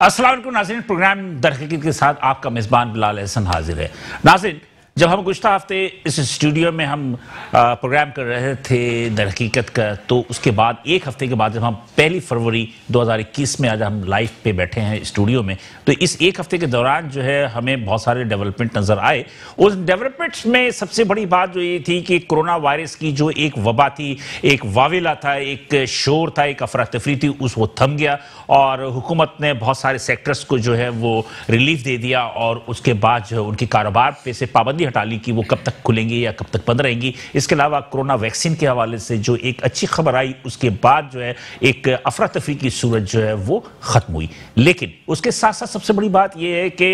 अस्सलाम वालेकुम नाज़रीन, प्रोग्राम दरहकीकत के साथ आपका मेज़बान बिलाल एहसन हाजिर है। नाज़रीन, जब हम गुज़श्ता हफ्ते इस स्टूडियो में हम प्रोग्राम कर रहे थे दरहकीकत का, तो उसके बाद एक हफ्ते के बाद जब हम 1 फरवरी 2021 में आज हम लाइव पे बैठे हैं स्टूडियो में, तो इस एक हफ्ते के दौरान जो है हमें बहुत सारे डेवलपमेंट नज़र आए। उस डेवलपमेंट्स में सबसे बड़ी बात जो ये थी कि कोरोना वायरस की जो एक वबा थी, एक वाविला था, एक शोर था, एक अफरा तफरी थी, वो थम गया और हुकूमत ने बहुत सारे सेक्टर्स को जो है वो रिलीफ दे दिया और उसके बाद जो है उनकी कारोबार पे से पाबंदी हटा ली कि वो कब तक खुलेंगे या कब तक बंद रहेंगी। इसके अलावा कोरोना वैक्सीन के हवाले से जो एक अच्छी खबर आई, उसके बाद जो है एक अफरा तफरी की सूरत जो है वो खत्म हुई। लेकिन उसके साथ साथ सबसे बड़ी बात यह है कि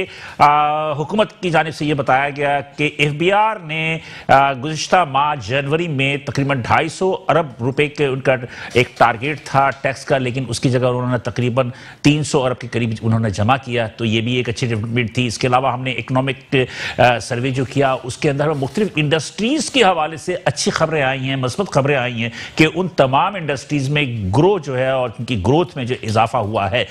हुकूमत की जानिब से यह बताया गया कि एफबीआर ने गुज़िश्ता माह जनवरी में तकरीबन 250 अरब रुपए के उनका एक टारगेट था टैक्स का, लेकिन उसकी जगह उन्होंने तकरीबन 300 अरब के करीब उन्होंने जमा किया, तो ये भी एक अच्छी डेवलपमेंट थी। इसके अलावा हमने इकोनॉमिक सर्वे जो किया, उसके अंदर मुख्तलिफ इंडस्ट्रीज के हवाले से अच्छी खबरें आई हैं, मस्बत खबरें आई हैं कि उन तमाम इंडस्ट्रीज में ग्रो जो है और उनकी ग्रोथ में जो इजाफा हुआ है।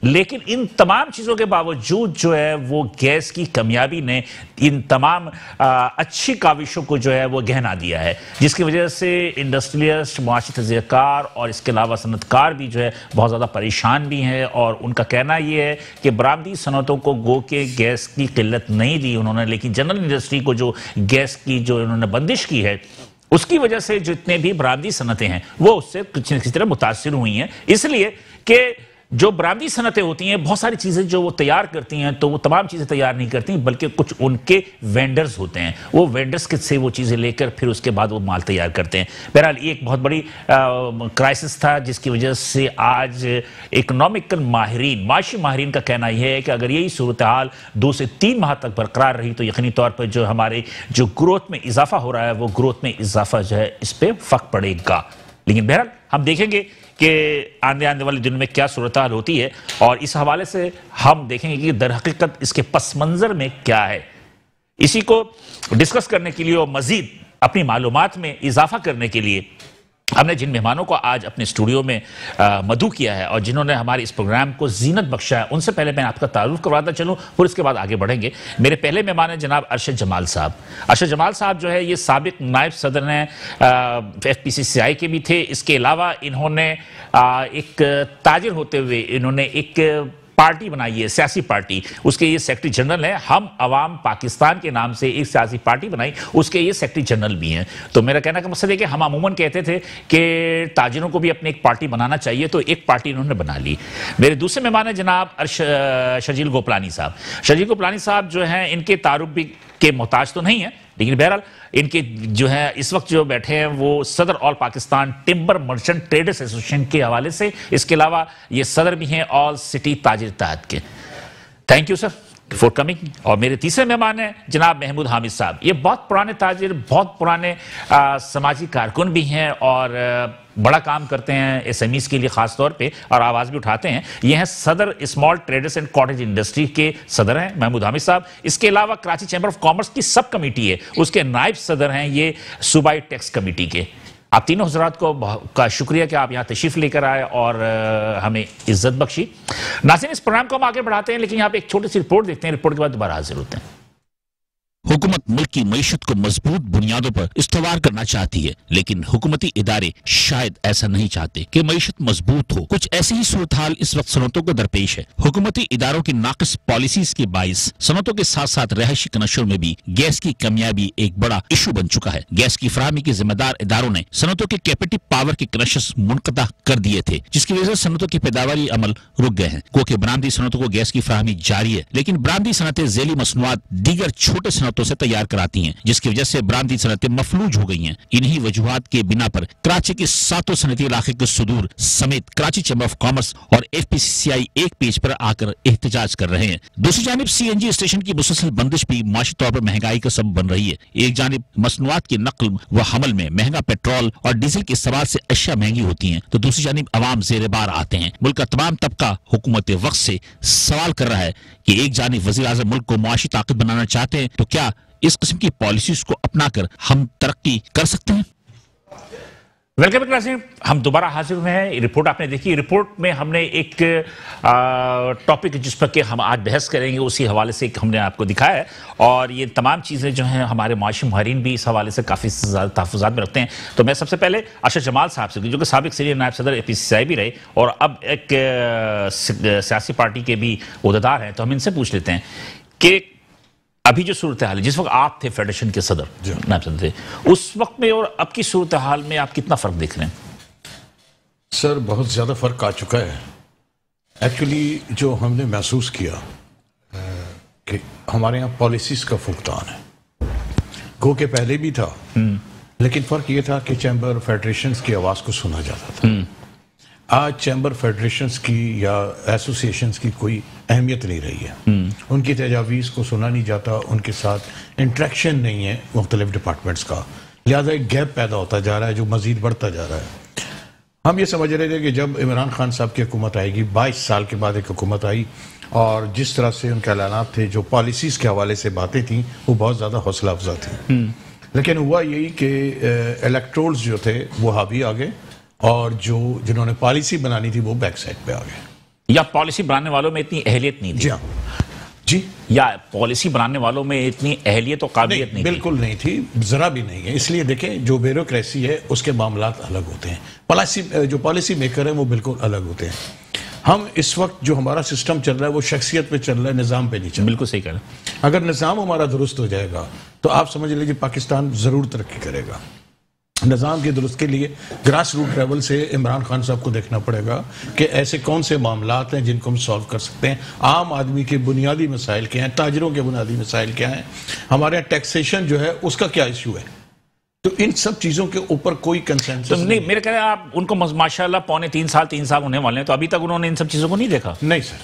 लेकिन इन तमाम चीज़ों के बावजूद जो है वो गैस की कमियाबी ने इन तमाम अच्छी काविशों को जो है वो गहना दिया है, जिसकी वजह से इंडस्ट्रियलिस्ट, मुआशी तज़कियाकार और इसके अलावा सनतकार भी जो है बहुत ज़्यादा परेशान भी हैं। और उनका कहना ये है कि बरामदी सनतों को गो के गैस की किल्लत नहीं दी उन्होंने, लेकिन जनरल इंडस्ट्री को जो गैस की जो उन्होंने बंदिश की है, उसकी वजह से जितने भी बरामदी सनतें हैं वो उससे कुछ न किसी तरह मुतासिर हुई हैं। इसलिए कि जो बरामदी सनतें होती हैं, बहुत सारी चीज़ें जो वो तैयार करती हैं, तो वो तमाम चीज़ें तैयार नहीं करती, बल्कि कुछ उनके वेंडर्स होते हैं, वो वेंडर्स से वो चीज़ें लेकर फिर उसके बाद वो माल तैयार करते हैं। बहरहाल ये एक बहुत बड़ी क्राइसिस था, जिसकी वजह से आज इकोनॉमिकल माहिरीन, माशी माहिरीन का कहना यह है कि अगर यही सूरत हाल 2 से 3 माह तक बरकरार रही तो यकीनी तौर पर जो हमारे जो ग्रोथ में इजाफा हो रहा है, वो ग्रोथ में इजाफा जो है इस पर फ़र्क पड़ेगा। लेकिन बहरहाल हम देखेंगे कि आने वाले दिनों में क्या सूरत हाल होती है, और इस हवाले से हम देखेंगे कि दरहकीकत इसके पस मंज़र में क्या है। इसी को डिस्कस करने के लिए और मज़ीद अपनी मालूमात में इजाफा करने के लिए हमने जिन मेहमानों को आज अपने स्टूडियो में मदऊ किया है और जिन्होंने हमारे इस प्रोग्राम को जीनत बख्शा है, उनसे पहले मैं आपका तारुफ करवाता चलूँ, फिर इसके बाद आगे बढ़ेंगे। मेरे पहले मेहमान हैं जनाब अरशद जमाल साहब। अरशद जमाल साहब जो है ये साबिक नायब सदर हैं, FPCCI के भी थे। इसके अलावा इन्होंने एक ताजिर होते हुए इन्होंने एक पार्टी बनाई है, सियासी पार्टी, उसके ये सेक्रेटरी जनरल हैं। हम अवाम पाकिस्तान के नाम से एक सियासी पार्टी बनाई, उसके ये सेक्रेटरी जनरल भी हैं। तो मेरा कहना का मकसद है कि हम अमूमन कहते थे कि ताजिरों को भी अपनी एक पार्टी बनाना चाहिए, तो एक पार्टी इन्होंने बना ली। मेरे दूसरे मेहमान हैं जनाब शर्जील गोपलानी साहब। शर्जील गोपलानी साहब जो हैं, इनके तारुफ भी के मोहताज तो नहीं है, लेकिन बहरहाल इनके जो है इस वक्त जो बैठे हैं वो सदर all Pakistan timber merchant traders association के हवाले से, इसके अलावा ये सदर भी हैं ऑल सिटी ताजिर इत्तेहाद के। Thank you sir for coming. और मेरे तीसरे मेहमान हैं जनाब महमूद हामिद साहब। ये बहुत पुराने ताजिर, बहुत पुराने समाजी कारकुन भी हैं और बड़ा काम करते हैं SMEs के लिए ख़ास तौर पे, और आवाज़ भी उठाते हैं। ये हैं सदर small traders and cottage industry के सदर हैं महमूद हामिद साहब। इसके अलावा कराची चैम्बर ऑफ कॉमर्स की सब कमेटी है, उसके नायब सदर हैं ये सूबाई टैक्स कमेटी के। आप तीनों हजरात का शुक्रिया कि आप यहाँ तशरीफ़ लेकर आए और हमें इज्जत बख्शी। नाज़रीन, इस प्रोग्राम को हम आगे बढ़ाते हैं, लेकिन यहाँ पे एक छोटी सी रिपोर्ट देखते हैं, रिपोर्ट के बाद दोबारा हाजिर होते हैं। हुकूमत मुल्क की मईशत को मजबूत बुनियादों पर इस्तवार करना चाहती है, लेकिन हुकूमती इदारे शायद ऐसा नहीं चाहते कि मईशत मजबूत हो। कुछ ऐसी ही सूरत हाल इस वक्त सनतों को दरपेश है। हुकूमती इदारों की नाकिस पॉलिसीज के बाइस सनतों के साथ साथ रहायशी कनशों में भी गैस की कमियाबी एक बड़ा इशू बन चुका है। गैस की फराहमी के जिम्मेदार इदारों ने सनतों के कैपेटिव पावर के कनेक्शंस मुनक़ता कर दिए थे, जिसकी वजह से सनतों की पैदावारी अमल रुक गए हैं। क्योंकि बरामदी सनतों को गैस की फराहमी जारी है, लेकिन बरामदी सनतें झैली मसनूआत दीगर छोटे सनतों से तैयार कराती हैं, जिसकी वजह से बरामदी सनतें मफलूज हो गई हैं। इन्हीं वजूहात के बिना पर कराची के 7 सनती इलाके के सुदूर समेत कराची चैम्बर ऑफ कॉमर्स और FPCCI एक पेज पर आकर एहतजाज कर रहे हैं। दूसरी जानिब CNG स्टेशन की मुसलसल बंदिश भी माशी तौर पर महंगाई का सबब बन रही है। एक जानिब मसनूआत की नकल व हमल में महंगा पेट्रोल और डीजल के इस्तेमाल से अशिया महंगी होती हैं, तो दूसरी जानिब अवाम जेर बार आते हैं। मुल्क का तमाम तबका हुकूमत वक्त से सवाल कर रहा है कि एक जानिब वज़ीर आज़म मुल्क को मुआशी ताकत बनाना चाहते हैं, तो क्या इस किस्म की पॉलिसीज को अपनाकर हम तरक्की कर सकते हैं? वेलकम नाज़रीन, हम दोबारा हाजिर हुए हैं। रिपोर्ट आपने देखी। रिपोर्ट में हमने एक टॉपिक जिस पर कि हम आज बहस करेंगे उसी हवाले से हमने आपको दिखाया है, और ये तमाम चीज़ें जो हैं हमारे माशी मुहारिन भी इस हवाले से काफ़ी ज़्यादा तहफ़्फ़ुज़ात में रखते हैं। तो मैं सबसे पहले अरशद जमाल साहब से, जो कि साबिक़ सीनियर नायब सदर APCCI भी रहे और अब एक सियासी पार्टी के भी ओहदेदार हैं, तो हम इनसे पूछ लेते हैं कि अभी जो सूरत हाल है, जिस वक्त आप थे फेडरेशन के सदर, नायब सदर थे, उस वक्त में और अब की सूरत हाल में आप कितना फ़र्क देख रहे हैं? सर, बहुत ज़्यादा फ़र्क आ चुका है। एक्चुअली जो हमने महसूस किया कि हमारे यहाँ पॉलिसीज़ का फुकदान है, गो के पहले भी था, लेकिन फ़र्क ये था कि चैम्बर फेडरेशंस की आवाज़ को सुना जाता था। आज चैम्बर फेडरेशंस की या एसोसिएशंस की कोई अहमियत नहीं रही है। उनकी तजावीज़ को सुना नहीं जाता, उनके साथ इंट्रैक्शन नहीं है मुख्तलिफ डिपार्टमेंट्स का, लिहाजा एक गैप पैदा होता जा रहा है जो मज़ीद बढ़ता जा रहा है। हम ये समझ रहे थे कि जब इमरान खान साहब की हुकूमत आएगी, 22 साल के बाद एक हुकूमत आई, और जिस तरह से उनके ऐलानात थे, जो पॉलिसीज़ के हवाले से बातें थी, वो बहुत ज़्यादा हौसला अफजा थी। लेकिन हुआ यही कि इलेक्ट्रोल्स जो थे वो हावी आ गए, और जिन्होंने पॉलिसी बनानी थी वो बैक साइड पे आ गए। या पॉलिसी बनाने वालों में इतनी अहलियत नहीं थी? जी हाँ, जी, या पॉलिसी बनाने वालों में इतनी अहलियत और काबिलियत नहीं बिल्कुल नहीं थी, जरा भी नहीं है। इसलिए देखें, जो ब्यूरोक्रेसी है उसके मामलात अलग होते हैं, जो पॉलिसी मेकर है वो बिल्कुल अलग होते हैं। हम इस वक्त जो हमारा सिस्टम चल रहा है वो शख्सियत पे चल रहा है, निज़ाम पे नहीं चल रहा। बिल्कुल सही कह रहे हैं। अगर निज़ाम हमारा दुरुस्त हो जाएगा तो आप समझ लीजिए पाकिस्तान ज़रूर तरक्की करेगा। निज़ाम की दुरुस्त के लिए ग्रास रूट लेवल से इमरान खान साहब को देखना पड़ेगा कि ऐसे कौन से मामलात हैं जिनको हम सॉल्व कर सकते हैं। आम आदमी के बुनियादी मसाइल क्या हैं, ताजरों के बुनियादी मसाइल क्या हैं, हमारे यहाँ टैक्सेशन जो है उसका क्या इशू है। तो इन सब चीज़ों के ऊपर कोई कंसेंसस नहीं। मेरे कह रहे हैं आप उनको माशाल्लाह पौने 3 साल होने वाले हैं, तो अभी तक उन्होंने इन सब चीज़ों को नहीं देखा? नहीं सर,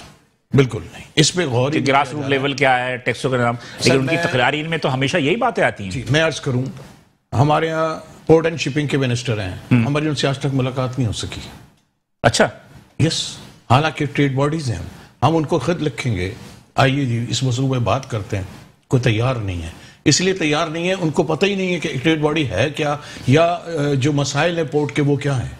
बिल्कुल नहीं। इस पे गौर, ग्रास रूट लेवल क्या है, टैक्सों का नाम, लेकिन उनकी तकरारीन में तो हमेशा यही बातें आती हैं। जी, मैं अर्ज करूँ, हमारे यहाँ पोर्ट एंड शिपिंग के मिनिस्टर हैं, हमारी उनसे आज तक मुलाकात नहीं हो सकी। अच्छा? यस, हालांकि ट्रेड बॉडीज हैं, हम उनको खुद लिखेंगे, आइए जी इस मसले में बात करते हैं, कोई तैयार नहीं है। इसलिए तैयार नहीं है, उनको पता ही नहीं है कि ट्रेड बॉडी है क्या, या जो मसाइल है पोर्ट के वो क्या है।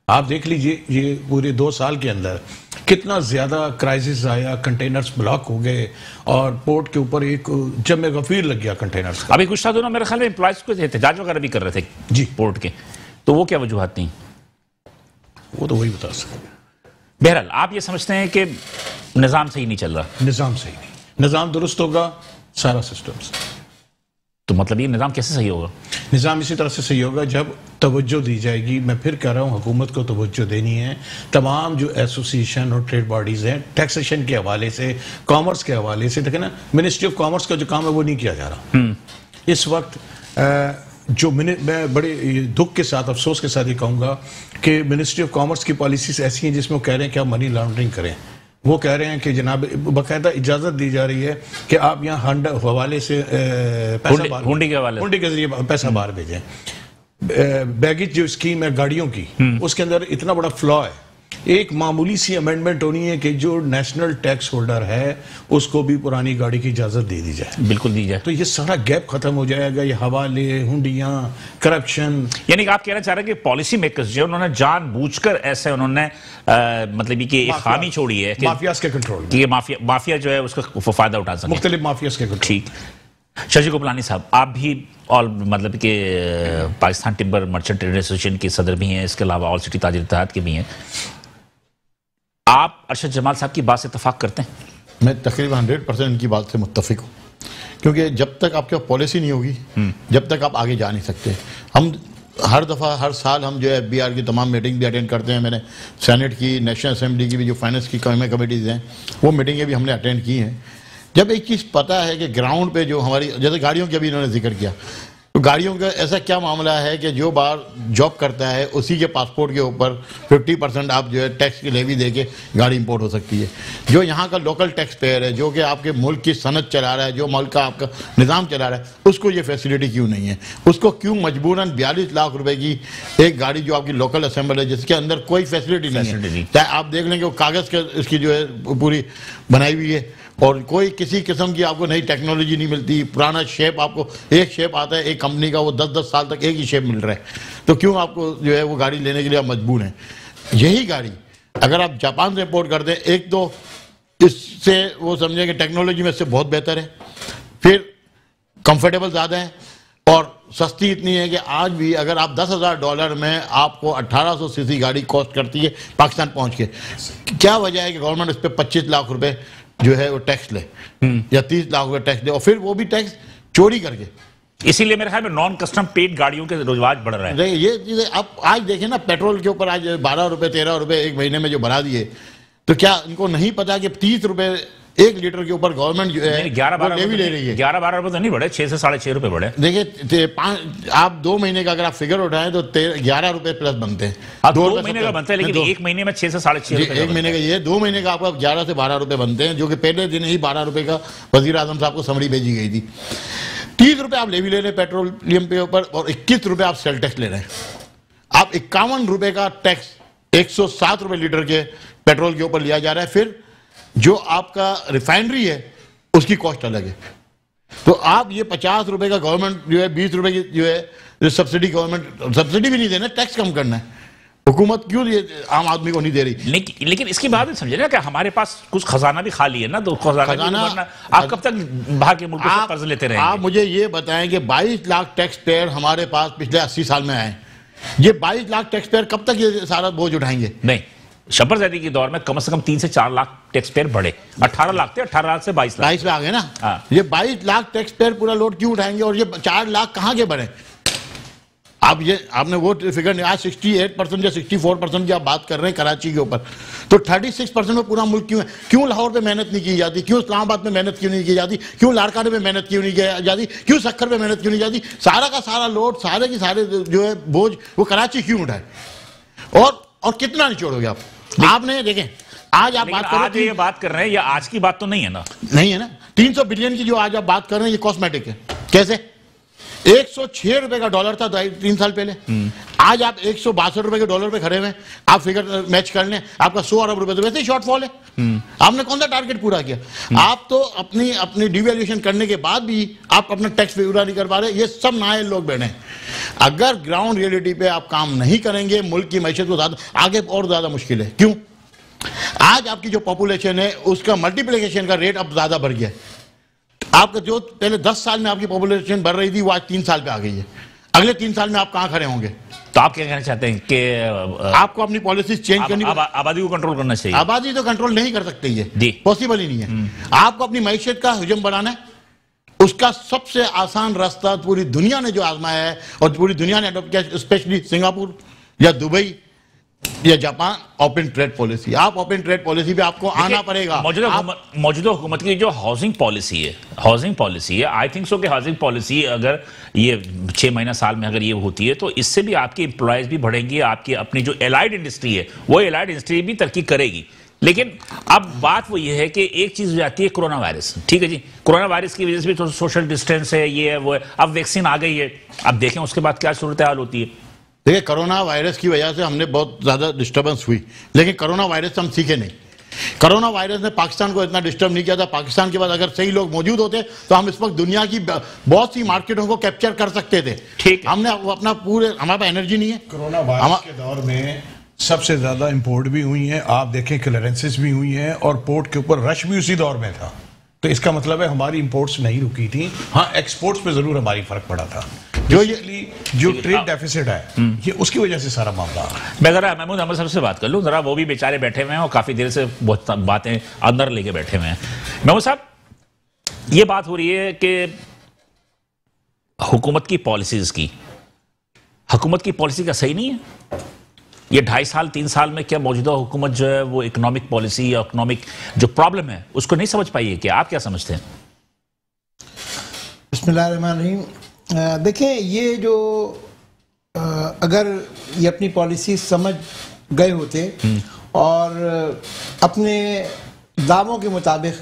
आप देख लीजिए, ये पूरे 2 साल के अंदर कितना ज्यादा क्राइसिस आया, कंटेनर्स ब्लॉक हो गए, और पोर्ट के ऊपर एक जमे गफीर लग गया कंटेनर्स। अभी कुछ दिनों मेरे ख्याल में एम्प्लॉयज को एहतजाज वगैरह भी कर रहे थे जी पोर्ट के, तो वो क्या वजूहत थी? वो तो वही बता सकते। बहरहाल आप ये समझते हैं कि निज़ाम सही नहीं चल रहा? निज़ाम सही नहीं, निज़ाम दुरुस्त होगा सारा सिस्टम। तो मतलब ये निज़ाम कैसे सही होगा? निज़ाम इसी तरह से सही होगा जब तवज्जो दी जाएगी। मैं फिर कह रहा हूँ, हुकूमत को तवज्जो देनी है। तमाम जो एसोसिएशन और ट्रेड बॉडीज़ हैं, टैक्सेशन के हवाले से, कॉमर्स के हवाले से, देखें ना, मिनिस्ट्री ऑफ कॉमर्स का जो काम है वो नहीं किया जा रहा इस वक्त। मैं बड़े दुख के साथ, अफसोस के साथ ये कहूँगा कि मिनिस्ट्री ऑफ कॉमर्स की पॉलिसीज ऐसी हैं जिसमें वो कह रहे हैं कि आप मनी लॉन्ड्रिंग करें। वो कह रहे हैं कि जनाब बाकायदा इजाज़त दी जा रही है कि आप यहाँ हवाले से पैसा हुंडी के जरिए पैसा बाहर भेजें। बैगेज जो स्कीम है गाड़ियों की, उसके अंदर इतना बड़ा फ्लॉ है। एक मामूली सी अमेंडमेंट होनी है कि जो नेशनल टैक्स होल्डर है उसको भी पुरानी गाड़ी की इजाज़त दे दी जाए, बिल्कुल दी जाए, तो ये सारा गैप खत्म हो जाएगा। ये हवाले, हुंडियाँ, करप्शन, यानी कि आप कहना चाह रहे हैं कि पॉलिसी मेकर्स जो उन्होंने जानबूझकर ऐसे उन्होंने मतलब कि एक खामी छोड़ी है कि माफियाज के कंट्रोल, ये माफिया जो है उसका फायदा उठा सके, मुख्तलिफ माफियाज के कंट्रोल। ठीक। शशि गोपलानी साहब, आप भी ऑल मतलब कि Pakistan timber merchant trade association के सदर भी हैं, इसके अलावा ऑल सिटी ताजिर इत्तेहाद के भी हैं। आप अरशद जमाल साहब की बात से इत्तफाक करते हैं? मैं तकरीबन 100% इनकी बात से मुत्तफिक हूँ, क्योंकि जब तक आपके पास पॉलिसी नहीं होगी, जब तक आप आगे जा नहीं सकते। हम हर दफ़ा हर साल हम जो है FBR की तमाम मीटिंग भी अटेंड करते हैं। मैंने सेनेट की, नेशनल असेंबली की भी जो फाइनेंस की कमेटीज़ हैं वो मीटिंगें भी हमने अटेंड की हैं। जब एक चीज़ पता है कि ग्राउंड पे जो हमारी, जैसे गाड़ियों की अभी इन्होंने जिक्र किया, तो गाड़ियों का ऐसा क्या मामला है कि जो बाहर जॉब करता है उसी के पासपोर्ट के ऊपर 50% आप जो है टैक्स की लेवी दे के गाड़ी इंपोर्ट हो सकती है। जो यहाँ का लोकल टैक्स पेयर है, जो कि आपके मुल्क की सनत चला रहा है, जो मुल्क का आपका निज़ाम चला रहा है, उसको ये फैसिलिटी क्यों नहीं है? उसको क्यों मजबूरन 42 लाख रुपए की एक गाड़ी जो आपकी लोकल असेंबल है, जिसके अंदर कोई फैसिलिटी नहीं है, चाहे आप देख लेंगे वो कागज़ के इसकी जो है पूरी बनाई हुई है, और कोई किसी किस्म की आपको नई टेक्नोलॉजी नहीं मिलती। पुराना शेप, आपको एक शेप आता है एक कंपनी का, वो 10-10 साल तक एक ही शेप मिल रहा है, तो क्यों आपको जो है वो गाड़ी लेने के लिए आप मजबूर हैं। यही गाड़ी अगर आप जापान से इंपोर्ट कर दें, एक तो इससे वो समझें कि टेक्नोलॉजी में इससे बहुत बेहतर है, फिर कंफर्टेबल ज़्यादा है और सस्ती इतनी है कि आज भी अगर आप $10,000 में आपको 1800 सीसी गाड़ी कॉस्ट करती है पाकिस्तान पहुंच के। क्या वजह है कि गवर्नमेंट इस पर 25 लाख रुपए जो है वो टैक्स ले या 30 लाख रुपए टैक्स दे, और फिर वो भी टैक्स चोरी करके। इसीलिए मेरे ख्याल में नॉन कस्टम पेड गाड़ियों के रिवाज बढ़ रहा है। ये चीजें आप आज देखें ना, पेट्रोल के ऊपर आज 12 रुपए 13 रुपए एक महीने में जो बढ़ा दिए, तो क्या इनको नहीं पता कि 30 रुपए 1 लीटर के ऊपर गवर्नमेंट जो है 11-12 ले रही है। 11-12 रुपए तो नहीं बढ़े, 6 से 6.5 रुपए बढ़े। देखिए आप 2 महीने का अगर आप फिगर उठाएं तो 11 रुपए प्लस बनते हैं। 2 महीने का बनता है, लेकिन एक महीने में 6 से 6.5 रुपए। एक महीने का ये 2 महीने का आपका 11 से 12 रुपए बनते हैं, जो कि पहले दिन ही 12 रुपए का वजीर आजम साहब को समरी भेजी गई थी। 30 रुपए आप लेवी ले रहे हैं पेट्रोलियम पे ऊपर, और 21 रुपए आप सेल टैक्स ले रहे हैं। आप 51 रुपए का टैक्स 107 रुपए लीटर के पेट्रोल के ऊपर लिया जा रहा है। फिर जो आपका रिफाइनरी है उसकी कॉस्ट अलग है। तो आप ये 50 रुपए का गवर्नमेंट जो है 20 रुपए की जो है सब्सिडी, गवर्नमेंट सब्सिडी भी नहीं देना, टैक्स कम करना है। हुकूमत क्यों ये आम आदमी को नहीं दे रही? लेकिन इसकी बात भी समझे ना कि हमारे पास कुछ खजाना भी खाली है ना, तो खजाना आप कब तक बाहर के मुल्कों से कर्ज लेते रहेंगे? आप मुझे ये बताएं कि 22 लाख टैक्स पेयर हमारे पास पिछले 80 साल में आए, ये 22 लाख टैक्स पेयर कब तक ये सारा बोझ उठाएंगे? नहीं, शब्बर ज़ैदी के दौर में कम से कम 3 से 4 लाख टैक्स पेयर बढ़े। 18 लाख थे, 18 लाख से 22 लाख 22 में आ गए ना। हाँ। ये 22 लाख टैक्स पेयर पूरा लोड क्यों उठाएंगे, और ये 4 लाख कहां के बढ़े? आप ये आपने वो फिगर नहीं, आज 68% या 64% की आप बात कर रहे हैं कराची के ऊपर, तो 36% में पूरा मुल्क क्यों है? क्यों लाहौर पे मेहनत नहीं की जाती? क्यों इस्लामाबाद में मेहनत क्यों नहीं की जाती? क्यों लाड़काने में मेहनत क्यों नहीं की जाती? क्यों सक्खर में मेहनत क्यों नहीं जाती? सारा का सारा लोड, सारे के सारे जो है बोझ वो कराची क्यों उठाए? और कितना निचोड़ोगे आप? आपने देखें आज आप बात कर रहे हैं, ये बात कर रहे हैं, या आज की बात तो नहीं है ना? नहीं है ना। 300 बिलियन की जो आज आप बात कर रहे हैं ये कॉस्मेटिक है। कैसे? 106 रुपए का डॉलर था 3 साल पहले, आज आप 162 रुपए के डॉलर पे खड़े हुए। आप फिगर मैच कर लें, आपका 100 अरब रुपए तो वैसे ही शॉर्टफॉल है। आपने कौन सा टारगेट पूरा किया? आप तो अपनी डिवैल्यूएशन करने के बाद भी आप अपना टैक्स पूरा नहीं कर पा रहे। ये सब नायल लोग बैठे हैं। अगर ग्राउंड रियलिटी पे आप काम नहीं करेंगे, मुल्क की मैशत को ज्यादा आगे और ज्यादा मुश्किल है। क्यों? आज आपकी जो पॉपुलेशन है उसका मल्टीप्लिकेशन का रेट अब ज्यादा बढ़ गया है। आपका जो पहले 10 साल में आपकी पॉपुलेशन बढ़ रही थी वो आज 3 साल पे आ गई है। अगले 3 साल में आप कहां खड़े होंगे? तो आप क्या कहना चाहते हैं कि आपको अपनी पॉलिसी चेंज करनी, आबादी को कंट्रोल करना चाहिए? आबादी तो कंट्रोल नहीं कर सकते, ये पॉसिबल ही नहीं है। आपको अपनी मैशत का हुजम बढ़ाना है, उसका सबसे आसान रास्ता पूरी दुनिया ने जो आजमाया है और पूरी दुनिया ने अडॉप्ट किया, स्पेशली सिंगापुर या दुबई या जापान, ओपन ट्रेड पॉलिसी। आप ओपन ट्रेड पॉलिसी पे आपको आना पड़ेगा। मौजूदा हुकूमत की जो हाउसिंग पॉलिसी है, आई थिंक सो कि हाउसिंग पॉलिसी अगर ये 6 महीना साल में अगर ये होती है तो इससे भी आपकी एम्प्लॉयज भी बढ़ेंगी, आपकी अपनी जो एलाइड इंडस्ट्री है वो एलाइड इंडस्ट्री भी तरक्की करेगी। लेकिन अब बात वो ये है कि एक चीज हो जाती है कोरोना वायरस, ठीक है जी, कोरोना वायरस की वजह से भी तो सोशल डिस्टेंस है, ये है वो है, अब वैक्सीन आ गई है, अब देखें उसके बाद क्या सूरत हाल होती है। देखिए, कोरोना वायरस की वजह से हमने बहुत ज़्यादा डिस्टर्बेंस हुई, लेकिन कोरोना वायरस से हम सीखे नहीं। कोरोना वायरस ने पाकिस्तान को इतना डिस्टर्ब नहीं किया था। पाकिस्तान के बाद अगर सही लोग मौजूद होते तो हम इस वक्त दुनिया की बहुत सी मार्केटों को कैप्चर कर सकते थे। ठीक, हमने अपना पूरे, हमारे पास एनर्जी नहीं है। कोरोना वायरस के दौर में सबसे ज्यादा इंपोर्ट भी हुई है, आप देखें क्लियरेंसेस भी हुई हैं, और पोर्ट के ऊपर रश भी उसी दौर में था। तो इसका मतलब है हमारी इंपोर्ट्स नहीं रुकी थी। हाँ, एक्सपोर्ट्स पे जरूर हमारी फर्क पड़ा था। जो ट्रेड डेफिसिट है ये उसकी वजह से सारा मामला। मैं जरा महमूद अहमद साहब से बात कर लूं, जरा वो भी बेचारे बैठे हुए हैं और काफी देर से बहुत बातें अंदर लेके बैठे हुए हैं। महमूद साहब, ये बात हो रही है कि हुकूमत की पॉलिसी का सही नहीं है। ये 2.5 साल 3 साल में क्या मौजूदा हुकूमत जो है वो इकोनॉमिक पॉलिसी या इकोनॉमिक जो प्रॉब्लम है उसको नहीं समझ पाई है क्या? आप क्या समझते हैं? बिस्मिल्लाहिर्रहमानिर्रहीम। देखें, ये जो अगर ये अपनी पॉलिसी समझ गए होते और अपने दावों के मुताबिक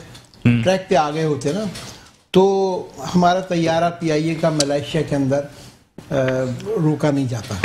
ट्रैक पे आ गए होते ना, तो हमारा तैयारा PIA का मलेशिया के अंदर रोका नहीं जाता।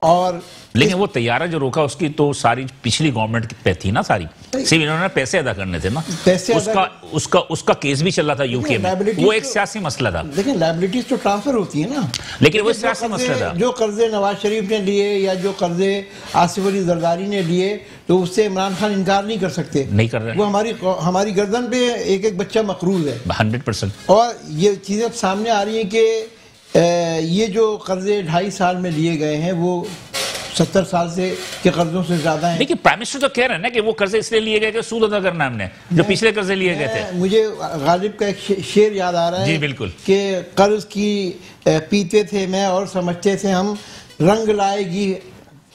और लेकिन वो तैयारा जो रोका उसकी तो सारी पिछली गवर्नमेंट पे थी ना सारी, सिर्फ इन्होंने पैसे अदा करने थे ना, पैसे उसका केस भी चल रहा था यूके में, वो एक सियासी मसला था। देखिए लायबिलिटीज तो ट्रांसफर होती है ना, लेकिन वो सियासी मसला था। जो कर्जे नवाज शरीफ ने लिए या जो कर्जे आसिफ अली जरदारी ने लिए, तो उससे इमरान खान इनकार नहीं कर सकते, नहीं कर रहे। वो हमारी गर्दन पे एक एक बच्चा मकरूज है 100%। और ये चीजें अब सामने आ रही है कि ये जो कर्जे 2.5 साल में लिए गए हैं वो 70 साल से के कर्जों से ज्यादा हैं। देखिए प्राइम मिनिस्टर तो कह रहे हैं ना कि वो कर्जे इसलिए लिए गए कि सूद अदा करना हमने, जो पिछले कर्जे लिए गए थे। मुझे गालिब का एक शेर याद आ रहा है, जी बिल्कुल, कि कर्ज की पीते थे मैं और समझते थे हम, रंग लाएगी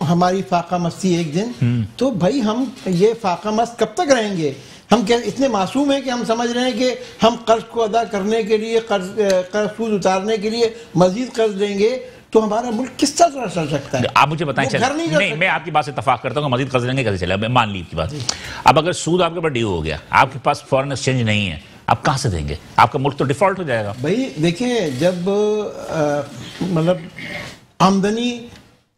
हमारी फाका मस्ती एक दिन। तो भाई हम ये फाका मस्त कब तक रहेंगे? हम क्या इतने मासूम हैं कि हम समझ रहे हैं कि हम कर्ज को अदा करने के लिए, कर्ज सूद उतारने के लिए मजीद कर्ज लेंगे तो हमारा मुल्क किस तरह चल सकता है? आप मुझे बताएं। नहीं, मैं आपकी बात से इत्तेफाक करता हूँ, मजीद कर्ज लेंगे कैसे चले? मान ली की बात, अब अगर सूद आपके ऊपर ड्यू हो गया, आपके पास फॉरेन एक्सचेंज नहीं है, आप कहाँ से देंगे? आपका मुल्क तो डिफॉल्ट हो जाएगा। भाई देखिए, जब मतलब आमदनी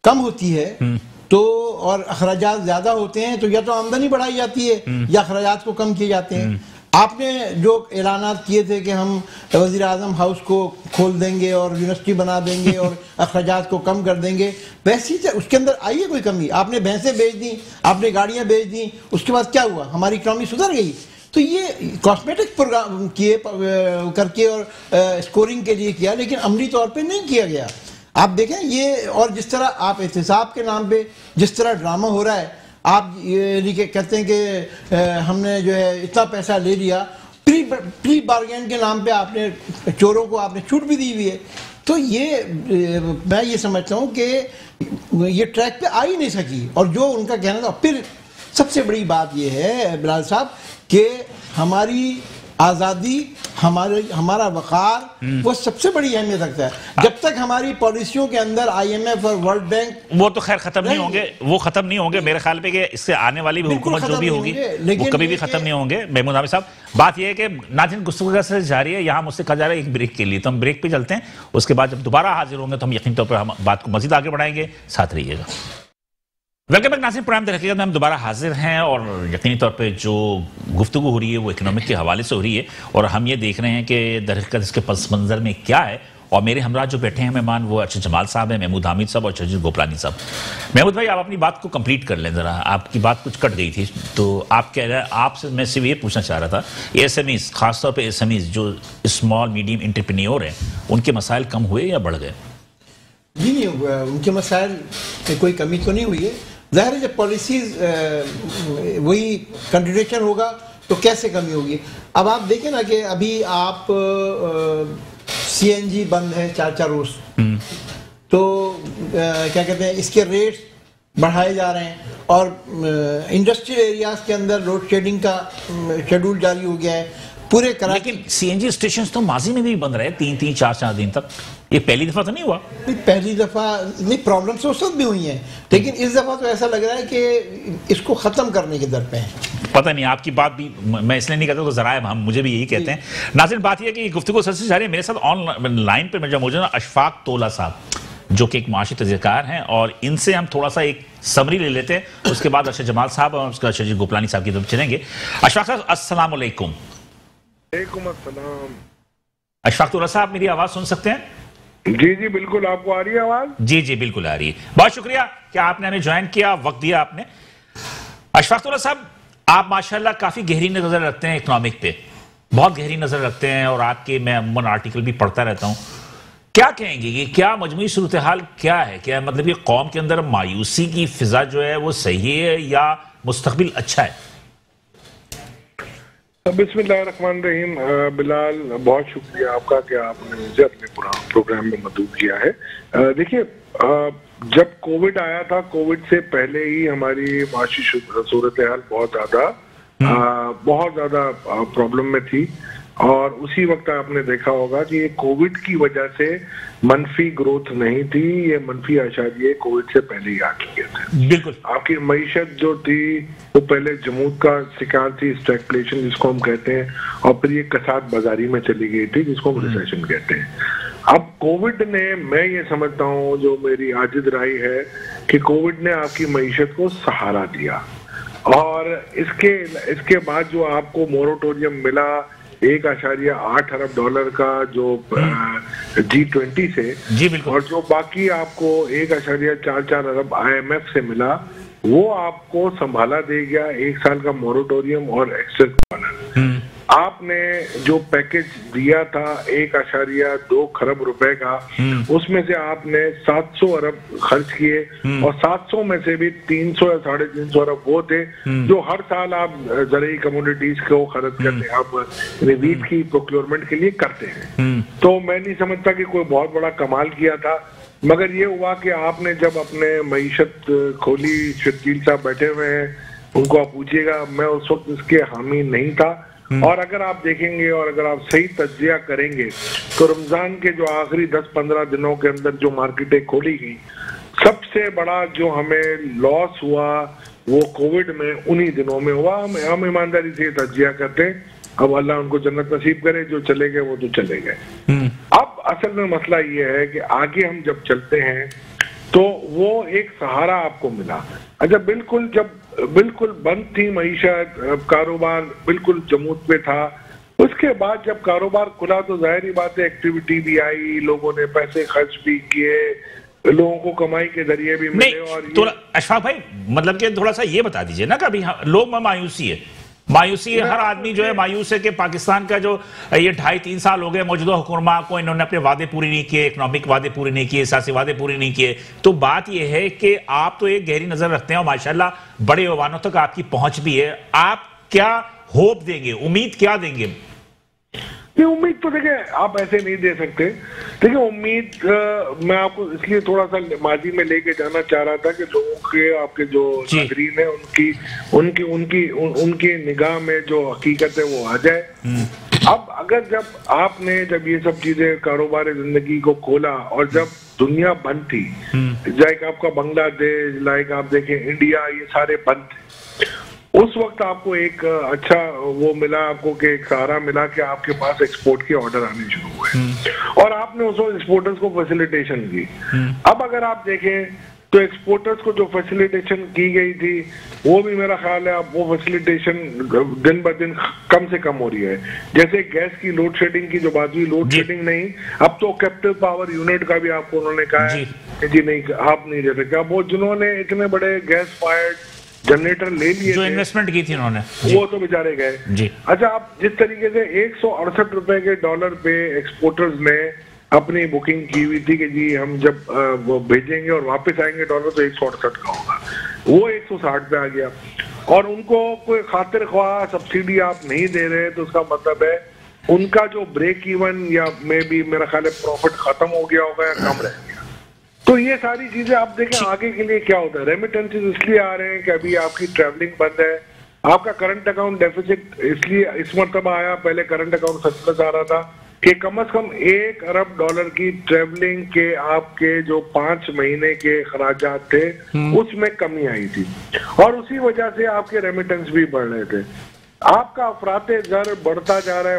कम होती है तो और अखराजात ज्यादा होते हैं, तो या तो आमदनी बढ़ाई जाती है या अखराजात को कम किए जाते हैं। आपने जो ऐलानात किए थे कि हम वज़ीर आज़म हाउस को खोल देंगे और यूनिवर्सिटी बना देंगे और अखराजात को कम कर देंगे, वैसी उसके अंदर आई है कोई कमी? आपने भैंसें बेच दी, आपने गाड़ियां बेच दी, उसके बाद क्या हुआ? हमारी इकनॉमी सुधर गई? तो ये कॉस्मेटिक प्रोग्राम किए करके और स्कोरिंग के लिए किया, लेकिन अमली तौर पर नहीं किया गया। आप देखें ये, और जिस तरह आप एहतिसाब के नाम पे जिस तरह ड्रामा हो रहा है, आप ये कहते हैं कि हमने जो है इतना पैसा ले लिया, प्री बार्गेन के नाम पे आपने चोरों को आपने छूट भी दी हुई है। तो ये मैं ये समझता हूँ कि ये ट्रैक पे आ ही नहीं सकी। और जो उनका कहना था, फिर सबसे बड़ी बात ये है बिलाल साहब कि हमारी आज़ादी, हमारा वक़ार, वो सबसे बड़ी अहमियत रखता है। जब तक हमारी पॉलिसियों के अंदर IMF और वर्ल्ड बैंक, वो तो खैर खत्म नहीं होंगे, वो खत्म नहीं होंगे मेरे ख्याल पे कि इससे आने वाली भी हुकूमत जो भी होगी वो कभी भी खत्म नहीं होंगे। महमूद हामिद साहब, बात यह है कि नाज़रीन गुफ्तगू से जारी है, यहाँ मुझसे कहा जा रहा है एक ब्रेक के लिए, तो हम ब्रेक पे चलते हैं। उसके बाद जब दोबारा हाजिर होंगे तो हम यकीन तौर पर हम बात को मजीद आगे बढ़ाएंगे, साथ रहिएगा। वेलकम बैक नाज़रीन, प्रोग्राम दरहकीकत में हम दोबारा हाजिर हैं और यकीनी तौर पे जो गुफ्तगू हो रही है वो इकोनॉमिक के हवाले से हो रही है और हम ये देख रहे हैं कि दरहकीकत इसके पस मंज़र में क्या है। और मेरे हमरा जो बैठे हैं मेहमान, वो अरशद जमाल साहब हैं, महमूद हामिद साहब और शजीद गोपलानी साहब। महमूद भाई, आप अपनी बात को कंप्लीट कर लें ज़रा, आपकी बात कुछ कट गई थी। तो आप कह रहे हैं, आपसे मैं सिर्फ ये पूछना चाह रहा था, SMEs, खासतौर पर SMEs जो स्मॉल मीडियम एंटरप्रेन्योर हैं, उनके मसाइल कम हुए या बढ़ गए? जी नहीं हुआ, उनके मसाइल में कोई कमी तो नहीं हुई है। ज़ाहिर है जब पॉलिसीज वही कंटिन्यूएशन होगा तो कैसे कमी होगी? अब आप देखें ना कि अभी आप CNG बंद है 4-4 रोज, तो क्या कहते हैं, इसके रेट्स बढ़ाए जा रहे हैं और इंडस्ट्रियल एरियाज के अंदर लोड शेडिंग का शेड्यूल जारी हो गया है पूरे कराची। लेकिन CNG स्टेशन तो माजी में भी बंद रहे 3-3, 4-4 दिन तक। ये पहली दफा तो नहीं हुआ? पहली दफा नहीं, प्रॉब्लम्स तो सब भी हुई हैं, लेकिन इस दफा तो ऐसा लग रहा है कि इसको खत्म करने के दर पे है। पता नहीं, आपकी बात भी मैं इसलिए नहीं कहता तो जरा हम मुझे भी यही कहते हैं। नाज़रीन, बात यह है कि गुफ्तगू सबसे जारी है। मेरे साथ ऑनलाइन पे जो मौजूद है अशफाक तोला साहब, जो कि एक माशी तजज़ियाकार हैं, और इनसे हम थोड़ा सा एक समरी ले लेते हैं, उसके बाद अरशद जमाल साहब और उसका शजीद गोपलानी साहब की तरफ चलेंगे। अशफाक साहब, अस्सलाम वालेकुम। अशफाक तोला साहब, मेरी आवाज सुन सकते हैं? जी जी बिल्कुल, आपको आ रही है आवाज? जी जी बिल्कुल आ रही है। बहुत शुक्रिया कि आपने हमें ज्वाइन किया, वक्त दिया आपने। अशफाक तोला साहब, आप माशाल्लाह काफी गहरी नजर रखते हैं इकोनॉमिक पे, बहुत गहरी नजर रखते हैं, और आपके मैं अमूमन आर्टिकल भी पढ़ता रहता हूं। क्या कहेंगे कि क्या मजमूई सूरत हाल क्या है? क्या मतलब ये कौम के अंदर मायूसी की फिजा जो है वो सही है या मुस्तकबिल अच्छा है? बिस्मिल्लाहिर्रहमानिर्रहीम। बिलाल, बहुत शुक्रिया आपका कि आपने मुझे अपने प्रोग्राम में मदद किया है। देखिए, जब कोविड आया था, कोविड से पहले ही हमारी माशी सूरत हाल बहुत ज्यादा प्रॉब्लम में थी, और उसी वक्त आपने देखा होगा कि ये कोविड की वजह से मनफी ग्रोथ नहीं थी, ये मनफी आशारिये कोविड से पहले ही आ चुके थे। बिल्कुल, आपकी मईशत जो थी वो पहले जमूद का शिकार थी, स्टैगफ्लेशन जिसको हम कहते हैं, और फिर ये कसाद बाजारी में चली गई थी जिसको हम रिसेशन कहते हैं। अब कोविड ने, मैं ये समझता हूँ, जो मेरी आजिज राय है कि कोविड ने आपकी मईशत को सहारा दिया, और इसके बाद जो आपको मोरेटोरियम मिला $1.8 अरब का जो G20 से, जी बिल्कुल, और जो बाकी आपको 1.44 अरब IMF से मिला, वो आपको संभाला दे गया 1 साल का मोरेटोरियम और एक्सेस वाला। आपने जो पैकेज दिया था 1.2 खरब रुपए का, उसमें से आपने 700 अरब खर्च किए, और 700 में से भी 300 या 350 अरब वो थे जो हर साल आप ज़रूरी कमोडिटीज को खरीद करते, आप वीट की प्रोक्योरमेंट के लिए करते हैं। तो मैं नहीं समझता कि कोई बहुत बड़ा कमाल किया था, मगर ये हुआ कि आपने जब अपने मईशत खोली, शकील साहब बैठे हुए हैं, उनको आप पूछिएगा, मैं उस वक्त इसके हामी नहीं था। और अगर आप देखेंगे और अगर आप सही तज्जिया करेंगे तो रमजान के जो आखिरी 10-15 दिनों के अंदर जो मार्केटें खोली गई, सबसे बड़ा जो हमें लॉस हुआ वो कोविड में उन्हीं दिनों में हुआ। हम ईमानदारी से तज्जिया करते हैं, अब अल्लाह उनको जन्नत नसीब करे, जो चले गए वो तो चले गए। अब असल में मसला ये है कि आगे हम जब चलते हैं तो वो एक सहारा आपको मिला। अच्छा, बिल्कुल बंद थी मईशत, कारोबार बिल्कुल जमूद पे था। उसके बाद जब कारोबार खुला तो जाहिर ही बात है एक्टिविटी भी आई, लोगों ने पैसे खर्च भी किए, लोगों को कमाई के जरिए भी मिले। और थोड़ा अशफाक भाई, मतलब कि थोड़ा सा ये बता दीजिए ना कि अभी लोग में मायूसी है, हर आदमी जो है मायूस है कि पाकिस्तान का जो ये 2.5-3 साल हो गए मौजूदा हुकूमत को, इन्होंने अपने वादे पूरे नहीं किए, इकोनॉमिक वादे पूरे नहीं किए, सियासी वादे पूरे नहीं किए। तो बात यह है कि आप तो एक गहरी नजर रखते हैं और माशाल्लाह बड़े ऐवानों तक आपकी पहुंच भी है। आप क्या होप देंगे, उम्मीद क्या देंगे? नहीं, उम्मीद तो देखिए आप ऐसे नहीं दे सकते। देखिए उम्मीद मैं आपको इसलिए थोड़ा सा माजी में लेके जाना चाह रहा था कि लोगों के, आपके जो नाज़रीन है, उनकी निगाह में जो हकीकत है वो आ जाए। अब अगर जब ये सब चीजें कारोबार जिंदगी को खोला और जब दुनिया बंद थी, लाइक आपका बांग्लादेश, लाइक आप देखें इंडिया, ये सारे बंद थे, उस वक्त आपको एक अच्छा वो मिला आपको कि एक सहारा मिला कि आपके पास एक्सपोर्ट के ऑर्डर आने शुरू हुए और आपने उस वक्त एक्सपोर्टर्स को फैसिलिटेशन की। अब अगर आप देखें तो एक्सपोर्टर्स को जो फैसिलिटेशन की गई थी वो भी मेरा ख्याल है अब वो फैसिलिटेशन दिन ब दिन कम से कम हो रही है। जैसे गैस की लोड शेडिंग की जो बात हुई, लोड शेडिंग नहीं, अब तो कैप्टिव पावर यूनिट का भी आपको उन्होंने कहा है कि जी नहीं, आप नहीं दे सकते। अब वो जिन्होंने इतने बड़े गैस फायर्ड जनरेटर ले लिए, जो इन्वेस्टमेंट की थी उन्होंने, वो तो बेचारे गए। अच्छा, आप जिस तरीके से 168 रुपए के डॉलर पे एक्सपोर्टर्स ने अपनी बुकिंग की हुई थी कि जी हम जब वो भेजेंगे और वापस आएंगे डॉलर तो 168 का होगा, वो 160 पे आ गया। और उनको कोई खातिर ख्वाह सब्सिडी आप नहीं दे रहे तो उसका मतलब है उनका जो ब्रेक इवन या मे बी मेरा ख्याल है प्रॉफिट खत्म हो गया होगा या कम रह गया। तो ये सारी चीजें आप देखें आगे के लिए क्या होता है। रेमिटेंसेस इसलिए आ रहे हैं कि अभी आपकी ट्रैवलिंग बंद है, आपका करंट अकाउंट डेफिसिट इसलिए इस मरतबा आया, पहले करंट अकाउंट सरप्लस आ रहा था कि कम से कम $1 अरब की ट्रैवलिंग के आपके जो 5 महीने के खराजात थे उसमें कमी आई थी और उसी वजह से आपके रेमिटेंस भी बढ़ रहे थे। आपका अफराते ज़र बढ़ता जा रहा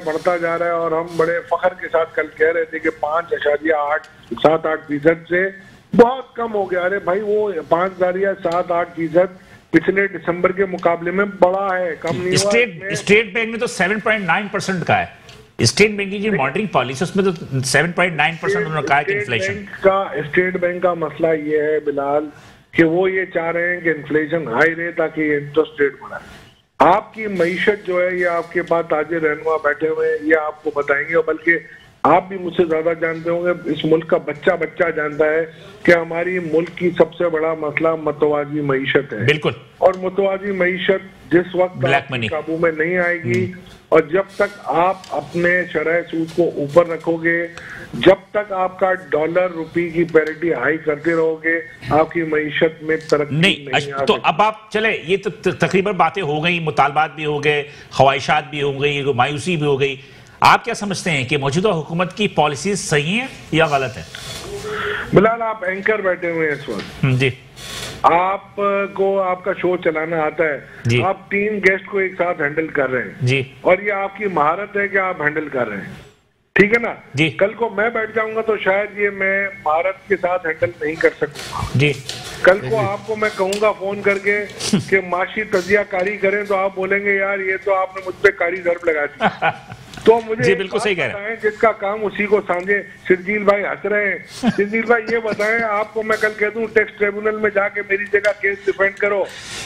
है और हम बड़े फख्र के साथ कल कह रहे थे कि 5.7-8% से बहुत कम हो गया। अरे भाई वो 5.7-8% पिछले दिसंबर के मुकाबले में बड़ा है, कम नहीं हुआ। स्टेट बैंक में तो 7.9% का है। स्टेट बैंक की जो मॉनिटरिंग पॉलिसी उसमें तो 7.9% उन्होंने कहा कि इन्फ्लेशन का, स्टेट बैंक का मसला ये है बिलाल कि वो ये चाह रहे हैं कि इन्फ्लेशन हाई रहे ताकि इंटरेस्ट रेट बढ़ाए। आपकी मईशत जो है ये आपके पास ताजिर रहनुमा बैठे हुए हैं, ये आपको बताएंगे और बल्कि आप भी मुझसे ज्यादा जानते होंगे, इस मुल्क का बच्चा जानता है कि हमारी मुल्क की सबसे बड़ा मसला मतवाजी मईशत है। बिल्कुल। और मतवाजी मईशत जिस वक्त काबू में नहीं आएगी और जब तक आप अपने शरह सूद को ऊपर रखोगे, जब तक आपका डॉलर रुपये की पैरिटी हाई करते रहोगे, आपकी मईशत में तरक्की नहीं तो अब आप चले, ये तो तकरीबन बातें हो गई, मुतालबात भी हो गए, ख्वाहिशात भी हो गई, मायूसी भी हो गई। आप क्या समझते हैं कि मौजूदा हुकूमत की पॉलिसी सही है या गलत है? बिलाल, आप एंकर बैठे हुए हैं इस वक्त जी, आपको आपका शो चलाना आता है, आप 3 गेस्ट को एक साथ हैंडल कर रहे हैं जी, और ये आपकी महारत है कि आप हैंडल कर रहे हैं, ठीक है ना जी। कल को मैं बैठ जाऊंगा तो शायद ये मैं महारत के साथ हैंडल नहीं कर सकूंगा जी। कल को आपको मैं कहूंगा फोन करके कि माशी तजिया कारी करें तो आप बोलेंगे यार ये तो आपने मुझ पे कारी ज़र्ब लगा दी। तो मुझे जी बिल्कुल सही कह रहे हैं, जिसका काम उसी को समझे। सिरजील भाई हंस रहे हैं। सिरजील भाई ये बताएं, आपको मैं कल कह दूं टैक्स ट्रिब्यूनल में जाके मेरी जगह केस डिफेंड करो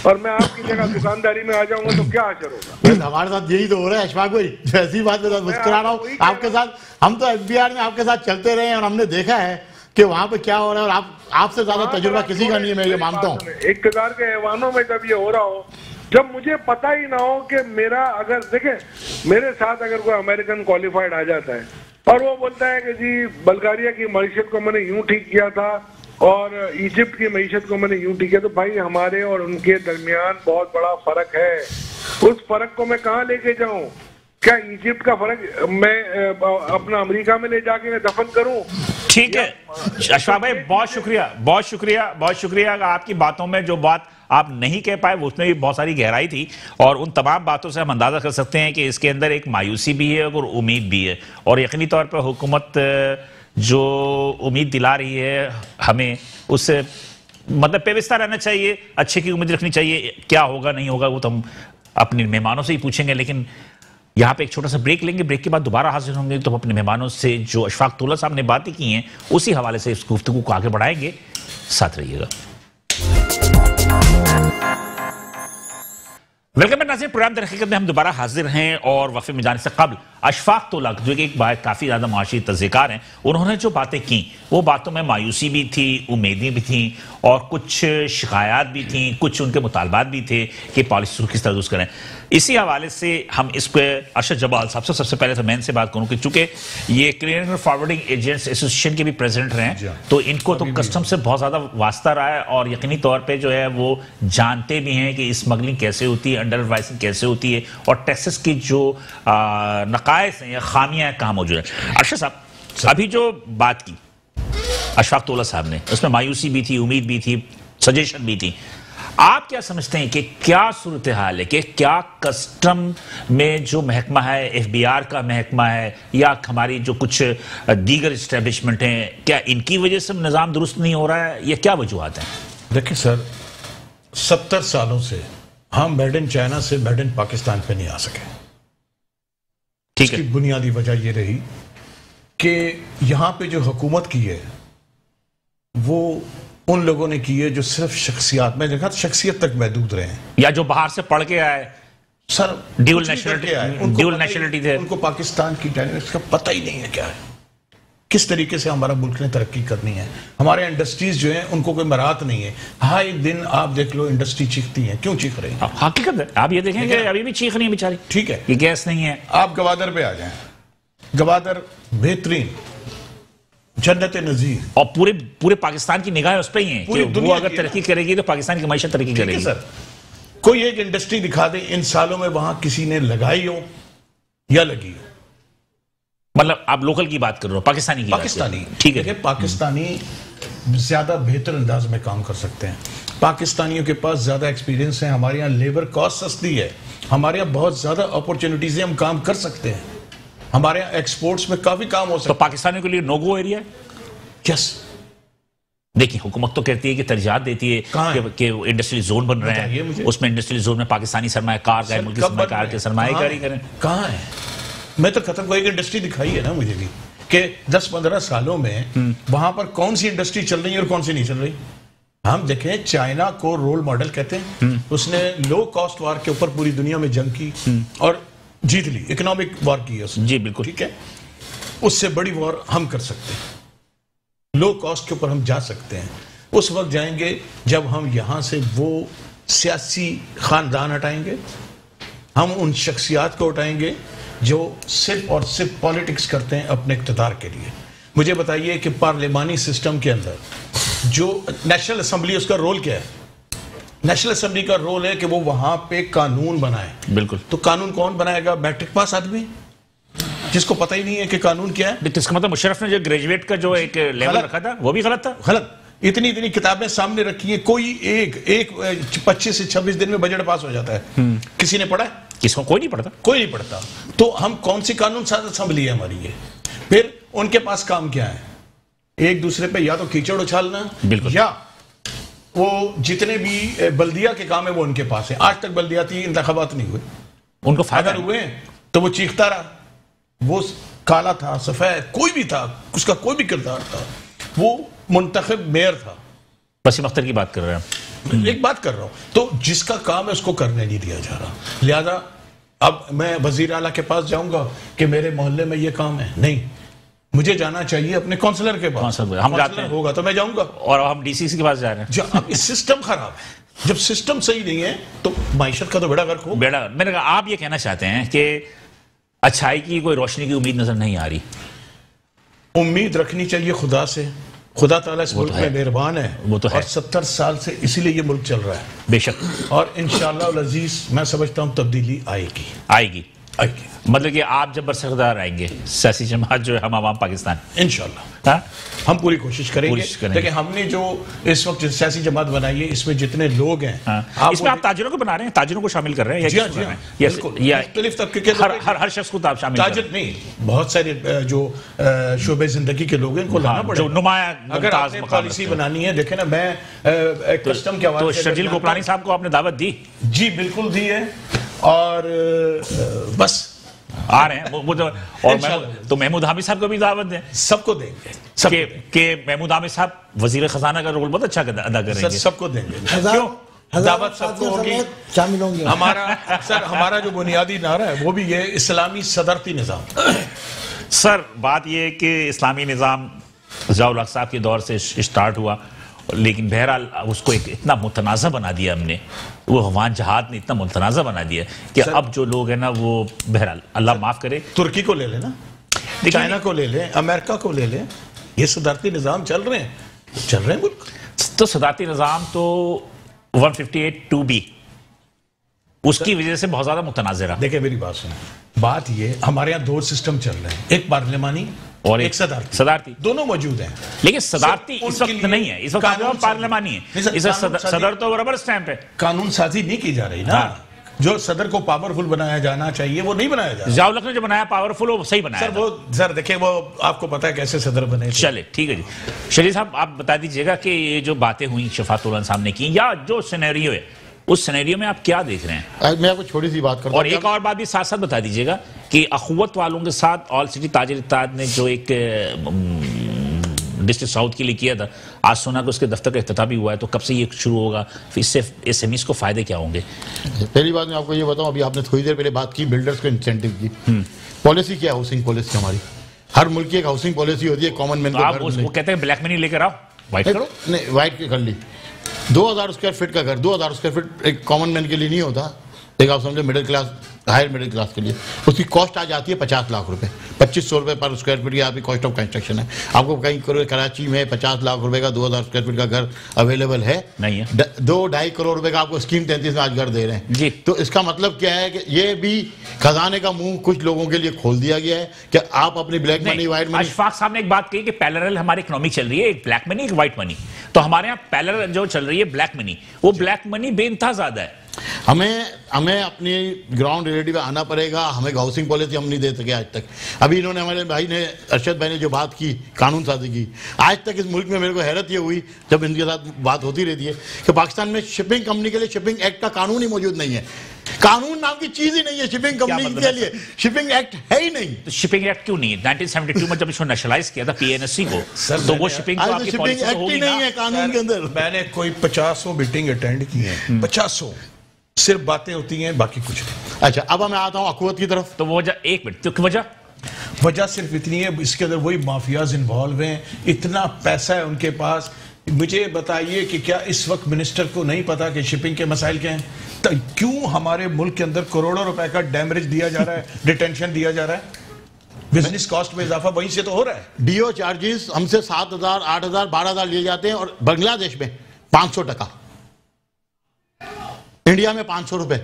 और मैं आपकी जगह दुकानदारी में आ जाऊंगा तो क्या असर होगा? हमारे साथ यही तो हो रहा है अशफाक भाई, ऐसी बात में मुस्कुरा रहा हूँ आपके साथ। हम तो FBR में आपके साथ चलते रहे हैं और हमने देखा है कि वहाँ पे क्या हो रहा है, और आपसे ज्यादा तजुर्बा किसी का नहीं है, मैं ये मानता हूँ। इक़्तिदार के ऐवानों में जब ये हो रहा हो, जब मुझे पता ही ना हो कि मेरा अगर देखे मेरे साथ अगर कोई अमेरिकन क्वालिफाइड आ जाता है और वो बोलता है कि जी बल्गारिया की मईशत को मैंने यूं ठीक किया था और इजिप्ट की मईशत को मैंने यूं ठीक किया, तो भाई हमारे और उनके दरमियान बहुत बड़ा फर्क है। उस फर्क को मैं कहाँ लेके जाऊं? क्या इजिप्ट का फर्क मैं अपना अमेरिका में ले जाके दफन करूं? ठीक है अशफाक भाई, बहुत शुक्रिया, बहुत शुक्रिया, बहुत शुक्रिया। आपकी बातों में जो बात आप नहीं कह पाए वो उसमें भी बहुत सारी गहराई थी, और उन तमाम बातों से हम अंदाजा कर सकते हैं कि इसके अंदर एक मायूसी भी है और उम्मीद भी है, और यकीनी तौर पर हुकूमत जो उम्मीद दिला रही है हमें, उससे मतलब पेवस्ता रहना चाहिए, अच्छे की उम्मीद रखनी चाहिए। क्या होगा नहीं होगा वो तो हम अपने मेहमानों से ही पूछेंगे, लेकिन यहाँ पे एक छोटा सा ब्रेक लेंगे। ब्रेक के बाद दोबारा हाजिर होंगे तो अपने मेहमानों से जो अशफाक तौला साहब ने बातें की हैं उसी हवाले से इस गुफ्तगू को आगे बढ़ाएंगे। साथ रहिएगा। वेलकम नाज़रीन, प्रोग्राम दर हकीकत में हम दोबारा हाजिर हैं, और वक्फे में जाने से कबल अशफाक तौला जो कि एक बात काफ़ी ज़्यादा माशी तज़्किकार हैं, उन्होंने जो बातें की वो बातों में मायूसी भी थी, उम्मीदें भी थी, और कुछ शिकायत भी थी, कुछ उनके मुतालबात भी थे कि पॉलिसी किस तरह करें। इसी हवाले से हम इस पर अरशद जबाल साहब से सबसे पहले तो मैं इनसे बात करूँ कि चूंकि ये क्लियरिंग फॉरवर्डिंग एजेंट्स एसोसिएशन के भी प्रेसिडेंट रहे हैं, तो इनको तो कस्टम से बहुत ज़्यादा वास्ता रहा है, और यकीनी तौर पर जो है वो जानते भी हैं कि स्मगलिंग कैसे होती है, अंडर वाइसिंग कैसे होती है, और टैक्सेस की जो नकायस हैं या खामियां कहाँ मौजूद है। अरशद साहब, अभी जो बात की अशफाक तौला साहब ने, उसमें मायूसी भी थी, उम्मीद भी थी, सजेशन भी थी। आप क्या समझते हैं कि क्या सूरत हाल है कि क्या कस्टम में जो महकमा है, FBR का महकमा है, या हमारी जो कुछ दीगर इस्टेब्लिशमेंट हैं, क्या इनकी वजह से निज़ाम दुरुस्त नहीं हो रहा है, या क्या वजूहत हैं? देखिए सर, 70 सालों से हम मेड इन चाइना से मेड इन पाकिस्तान पे नहीं आ सके। ठीक है। इसकी बुनियादी वजह यह रही कि यहां पे जो हुकूमत की है वो उन लोगों ने की है जो सिर्फ शख्सियत, मैं देखा शख्सियत तक महदूद रहे हैं, या जो बाहर से पढ़ के आए सर, ड्यूल नेशनलिटी थे, उनको पाकिस्तान की डायनेमिक्स का पता ही नहीं है क्या है, किस तरीके से हमारा मुल्क ने तरक्की करनी है। हमारे इंडस्ट्रीज जो हैं उनको कोई मराहत नहीं है। हाई दिन आप देख लो इंडस्ट्री चीखती है, क्यों चीख रही है? हकीकत है, आप ये देखेंगे अभी भी चीख रही है बेचारी। ठीक है, ये गैस नहीं है। आप गवादर पे आ जाएं, गवादर बेहतरीन जन्नत नजीर, और पूरे पाकिस्तान की निगाह उस पर ही है कि वो अगर तरक्की करेगी तो पाकिस्तान की मैशत तरक्की करेगी। सर, कोई एक इंडस्ट्री दिखा दे इन सालों में वहां किसी ने लगाई हो या लगी हो। मतलब आप लोकल की बात कर रहे हो, पाकिस्तानी की? पाकिस्तानी, ठीक है। पाकिस्तानी ज्यादा बेहतर अंदाज में काम कर सकते हैं, पाकिस्तानियों के पास ज्यादा एक्सपीरियंस है, हमारे यहाँ लेबर कॉस्ट सस्ती है, हमारे यहाँ बहुत ज्यादा अपॉर्चुनिटीज है, हम काम कर सकते हैं, हमारे यहाँ एक्सपोर्ट्स में काफी काम हो सकता है। तो पाकिस्तानियों के लिए नो गो एरिया है? यस। देखिए, हुकूमत तो कहती है कि तरजीहात देती है कि इंडस्ट्रियल जोन बन रहे हैं, उसमें इंडस्ट्रियल जोन में पाकिस्तानी सरमायाकार गैर मुल्की सरमायाकार के सरमायाकारी करें। कहाँ है? मैं तो खत्म, कोई एक इंडस्ट्री दिखाई है ना मुझे भी कि 10-15 सालों में वहां पर कौन सी इंडस्ट्री चल रही है और कौन सी नहीं चल रही। हम देखें, चाइना को रोल मॉडल कहते हैं, उसने लो कॉस्ट वार के ऊपर पूरी दुनिया में जंग की और जीत ली, इकोनॉमिक वॉर की है उसने। जी बिल्कुल, ठीक है। उससे बड़ी वॉर हम कर सकते हैं, लो कॉस्ट के ऊपर हम जा सकते हैं। उस वक्त जाएंगे जब हम यहां से वो सियासी खानदान हटाएंगे, हम उन शख्सियात को हटाएंगे जो सिर्फ और सिर्फ पॉलिटिक्स करते हैं अपने इक़्तिदार के लिए। मुझे बताइए कि पार्लिमानी सिस्टम के अंदर जो नेशनल असेंबली, उसका रोल क्या है? नेशनल असेंबली का रोल है कि वो वहां पे कानून बनाए। बिल्कुल। तो कानून कौन बनाएगा? मैट्रिक पास आदमी जिसको पता ही नहीं है कि कानून क्या है। इसका मतलब मुशर्रफ ने जो ग्रेजुएट का जो एक लेवल रखा था वो भी गलत था। गलत। इतनी किताबें सामने रखी है, कोई एक 25 से 26 दिन में बजट पास हो जाता है। किसी ने पढ़ा है? किसको? कोई नहीं पढ़ता। कोई नहीं पढ़ता। तो हम कौन सी कानून साज असेंबली है हमारी ये? फिर उनके पास काम क्या है? एक दूसरे पे या तो कीचड़ उछालना, बिल्कुल, या वो जितने भी बल्दिया के काम है वो उनके पास है। आज तक बल्दियाती इंतखाबात नहीं हुए, उनको फायदा अगर हुए तो वो चीखता रहा, वो काला था सफेद कोई भी था, उसका कोई भी किरदार था, वो मुंतखब मेयर था। वसीम अख्तर की बात कर रहे हैं। एक बात कर रहा हूं, तो जिसका काम है उसको करने नहीं दिया जा रहा। लिहाजा अब मैं वजीर आला के पास जाऊंगा कि मेरे मोहल्ले में ये काम है, नहीं, मुझे जाना चाहिए अपने काउंसलर के पास। हम जाते हैं, होगा तो मैं जाऊंगा, और हम डीसीसी के पास जा रहे हैं। अब इस सिस्टम खराब है, जब सिस्टम सही नहीं है तो माइशत का तो बेड़ा गर्क हो। बेड़ा, मैंने कहा आप ये कहना चाहते हैं कि अच्छाई की कोई रोशनी की उम्मीद नजर नहीं आ रही? उम्मीद रखनी चाहिए खुदा से, खुदा ताला इस मुल्क में मेहरबान है, वो तो है। और 70 साल से इसीलिए ये मुल्क चल रहा है, बेशक, और इंशाअल्लाह अजीज मैं समझता हूं तब्दीली आएगी। आएगी। मतलब कि आप जब बरसरदार आएंगे सियासी जमात जो है हम आवाम पाकिस्तान, इंशाअल्लाह हम पूरी कोशिश करेंगे। देखिए हमने जो इस वक्त सियासी जमात बनाई है इसमें जितने लोग हैं, इसमें आप ताजिरों को बना रहे हैं, ताजिरों को शामिल कर रहे हैं? हर शख्स को आप शामिल? ताजिर नहीं, बहुत सारे जो शोबे जिंदगी के लोग हैं इनको लाना पड़ेगा, नुमाया। अगर आपने पॉलिसी बनानी है, देखे ना, मैं कस्टम के हवाले से शर्जील गोपलानी साहब को आपने दावत दी? जी बिल्कुल दी है, और बस आ रहे हैं वो तो महमूद हामिद साहब को भी दावत दें। सबको देंगे कि महमूद हामिद साहब वजीर खजाना का रोल बहुत अच्छा अदा करेंगे। सबको देंगे, दावत सबको होगी, शामिल होंगे। हमारा जो बुनियादी नारा है वो भी ये इस्लामी सदरती निज़ाम। सर बात ये है कि इस्लामी निज़ाम ज़ियाउल हक साहब के दौर से स्टार्ट हुआ, लेकिन बहरहाल उसको एक इतना मुतनाज़ा बना दिया हमने, वो अफगान जहाद ने इतना मुतनाज़ा बना दिया कि अब जो लोग हैं ना वो बहरहाल अल्लाह माफ़ करे, तुर्की को ले लेना, चाइना को ले लें, अमेरिका को ले लें, ये सदारती निज़ाम चल रहे हैं मुल्क। तो सदारती निज़ाम तो 158(2)B उसकी वजह से बहुत ज़्यादा मुतनाज़िर। देखिए मेरी बात सुनो, बात ये हमारे यहाँ 2 सिस्टम चल रहे हैं, एक पार्लिमानी और एक सदारती, दोनों मौजूद हैं। लेकिन सदारती इस वक्त नहीं है, इस वक्त पार्लिमानी है, इस सदर तो रबर स्टैंप है। कानून साजी नहीं की जा रही ना, जो सदर को पावरफुल बनाया जाना चाहिए वो नहीं बनाया जा रहा। ज़ियाउल हक ने जो बनाया पावरफुल वो सही बनाया। सर देखिए वो आपको पता है कैसे सदर बने। चले ठीक है जी। शरीफ साहब आप बता दीजिएगा कि ये जो बातें हुई शफाअत साहब ने की, या जो सिनेरियो है उस सिनेरियो में आप क्या देख रहे हैं? मैं आपको छोटी सी बात करता हूं, और एक और बात भी साथ साथ बता दीजिएगा कि अखुवत वालों के साथ ऑल सिटी ताजिर इत्तेहाद ने जो एक डिस्ट्रिक्ट साउथ के लिए किया था, आज सुना कि उसके दफ्तर का इफ्तिताह भी हुआ है, तो कब से ये शुरू होगा, इससे एसएमईज को फायदे क्या होंगे? पहली बात मैं आपको ये बताऊं, अभी आपने थोड़ी देर पहले बात की बिल्डर्स को इंसेंटिव की, पॉलिसी क्या है हाउसिंग पॉलिसी हमारी? हर मुल्क की एक हाउसिंग पॉलिसी होती है, कॉमन मैन को आप वो कहते हैं ब्लैक मनी लेकर आओ, व्हाइट करो। नहीं, व्हाइट की कर ली। 2000 स्क्वायर फीट का घर 2000 स्क्वायर फीट एक कॉमन मैन के लिए नहीं होता, एक आप समझो middle class, higher middle class के लिए उसकी कॉस्ट आ जाती है 50 लाख रुपए, 2500 रुपए पर स्क्वायर फीट की आपकी कॉस्ट ऑफ कंस्ट्रक्शन है। आपको कहीं कराची में 50 लाख रुपए का 2000 स्क्वायर फीट का घर अवेलेबल है नहीं है, 2-2.5 करोड़ रुपए का आपको स्कीम 33 में आज घर दे रहे हैं जी। तो इसका मतलब क्या है कि ये भी खजाने का मुंह कुछ लोगों के लिए खोल दिया गया है कि आप अपनी black money white money. Ashfaq साहब ने एक बात कही कि पैरेलल हमारी इकोनॉमी चल रही है, एक ब्लैक मनी एक व्हाइट मनी, तो हमारे यहाँ पैरेलल जो चल रही है ब्लैक मनी, वो ब्लैक मनी बेइंतहा ज्यादा है। हमें अपनी ग्राउंड रियलिटी पे आना पड़ेगा। हमें हाउसिंग पॉलिसी हम नहीं दे सके आज तक। अभी इन्होंने हमारे भाई ने अरशद भाई ने जो बात की कानून साजी की, आज तक इस मुल्क में मेरे को हैरत ये हुई जब इनके साथ बात होती रहती है कि पाकिस्तान में शिपिंग कंपनी के लिए शिपिंग एक्ट का कानून ही मौजूद नहीं है। कानून नाम की चीज ही नहीं है शिपिंग कंपनी के लिए, शिपिंग एक्ट है ही नहीं। तो शिपिंग एक्ट क्यों नहीं है? 1972 में जब इसको नेशनलाइज किया था पीएनएससी को, तो वो शिपिंग तो आपकी पॉलिसी में होगी नहीं है कानून के अंदर। मैंने कोई 50 मीटिंग अटेंड की है, 50 सिर्फ बातें होती हैं, बाकी कुछ नहीं। अच्छा अब मैं आता हूं अखुवत की तरफ। तो वजह, एक मिनट, तो वजह सिर्फ इतनी है, इसके अंदर वही माफियाज इन्वॉल्व हैं, इतना पैसा है उनके पास। मुझे बताइए कि क्या इस वक्त मिनिस्टर को नहीं पता कि शिपिंग के मसाइल क्या हैं? तो क्यों हमारे मुल्क के अंदर करोड़ों रुपए का डैमरेज दिया जा रहा है, डिटेंशन दिया जा रहा है? बिजनेस कॉस्ट में इजाफा वहीं से तो हो रहा है। डीओ चार्जेस हमसे 7,000, 8,000, 12,000 लिए जाते हैं और बांग्लादेश में 500 टका, इंडिया में 500 रुपए।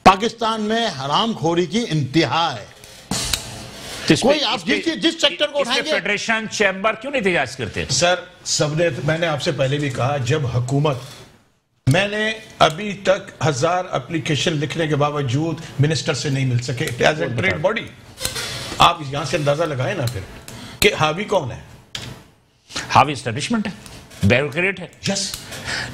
पाकिस्तान में हरामखोरी की इंतहा है। कोई आप जिस सेक्टर को उठाएंगे, फेडरेशन चैम्बर क्यों नहीं तैयार करते? सर सबने, मैंने आपसे पहले भी कहा, जब हुकूमत, मैंने अभी तक 1000 एप्लीकेशन लिखने के बावजूद मिनिस्टर से नहीं मिल सके एज ए ट्रेड बॉडी। आप यहां से अंदाजा लगाए ना फिर कि हावी कौन है? हावी एस्टेब्लिशमेंट है, ब्यूरोक्रेट है। यस,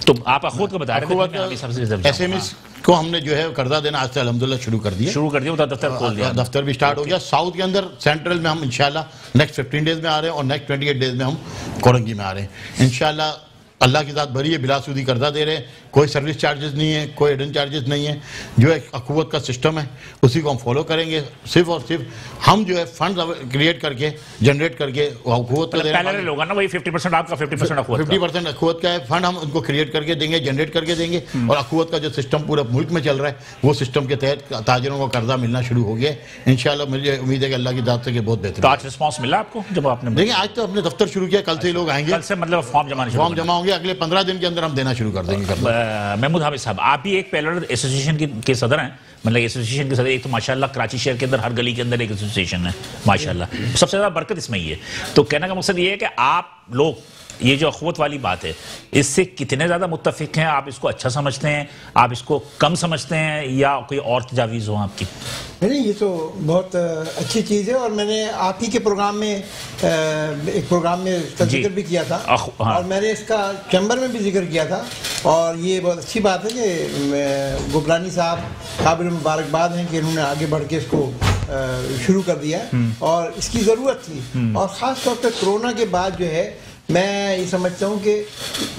तो आप अखूत को बता रहे थे एसएमएस को हमने जो है कर्जा देना आज से अल्हम्दुलिल्लाह शुरू कर दिया, दफ्तर खोल दिया, दफ्तर भी स्टार्ट हो गया। साउथ के अंदर सेंट्रल में हम इंशाल्लाह नेक्स्ट 15 डेज में आ रहे हैं और नेक्स्ट 28 डेज में हम कोरंगी में आ रहे हैं इंशाल्लाह। अल्लाह की ज़ात भरी है, बिला सूदी कर्जा दे रहे हैं, कोई सर्विस चार्जेस नहीं है, कोई हिडन चार्जेस नहीं है। जो एक अखुवत का सिस्टम है उसी को हम फॉलो करेंगे। सिर्फ और सिर्फ हम जो है फंड क्रिएट करके जनरेट करके अखुवत का दे रहे हैं। लोग ना वही 50% आपका 50% अखुवत 50% अखुवत का है फंड, हम उनको क्रिएट करके देंगे, जनरेट करके देंगे। और अखुवत का जो सिस्टम पूरा मुल्क में चल रहा है वो सिस्टम के तहत ताजिरों को कर्जा मिलना शुरू हो गया इंशाल्लाह। मुझे उम्मीद है कि अल्लाह की ज़ात से बहुत बेहतर। तो आज रिस्पॉन्स मिला आपको जब आपने? देखिए आज तो अपने दफ्तर शुरू किया, कल से लोग आएंगे, कल से मतलब फॉर्म जमा होंगे, अगले 15 दिन के अंदर हम देना शुरू कर देंगे। महमूद हामिद साहब, आप भी एक पैरेलल एसोसिएशन के सदर हैं, मतलब एसोसिएशन के सदर। एक तो माशाल्लाह कराची शहर के अंदर हर गली के अंदर एक एसोसिएशन है माशाल्लाह, सबसे ज़्यादा बरकत इसमें ही है। तो कहने का मकसद ये है कि आप लोग ये जो अखवत वाली बात है इससे कितने ज़्यादा मुत्तफिक हैं? आप इसको अच्छा समझते हैं, आप इसको कम समझते हैं, या कोई और तजावीज़ हो आपकी? नहीं, ये तो बहुत अच्छी चीज़ है और मैंने आप ही के प्रोग्राम में एक प्रोग्राम में इसका जिक्र भी किया था। हाँ। और मैंने इसका चैम्बर में भी जिक्र किया था। और ये बहुत अच्छी बात है कि गुबरानी साहब काबिल मुबारकबाद हैं कि इन्होंने आगे बढ़ के इसको शुरू कर दिया और इसकी ज़रूरत थी। और ख़ास तौर पर कोरोना के बाद जो है मैं ये समझता हूँ कि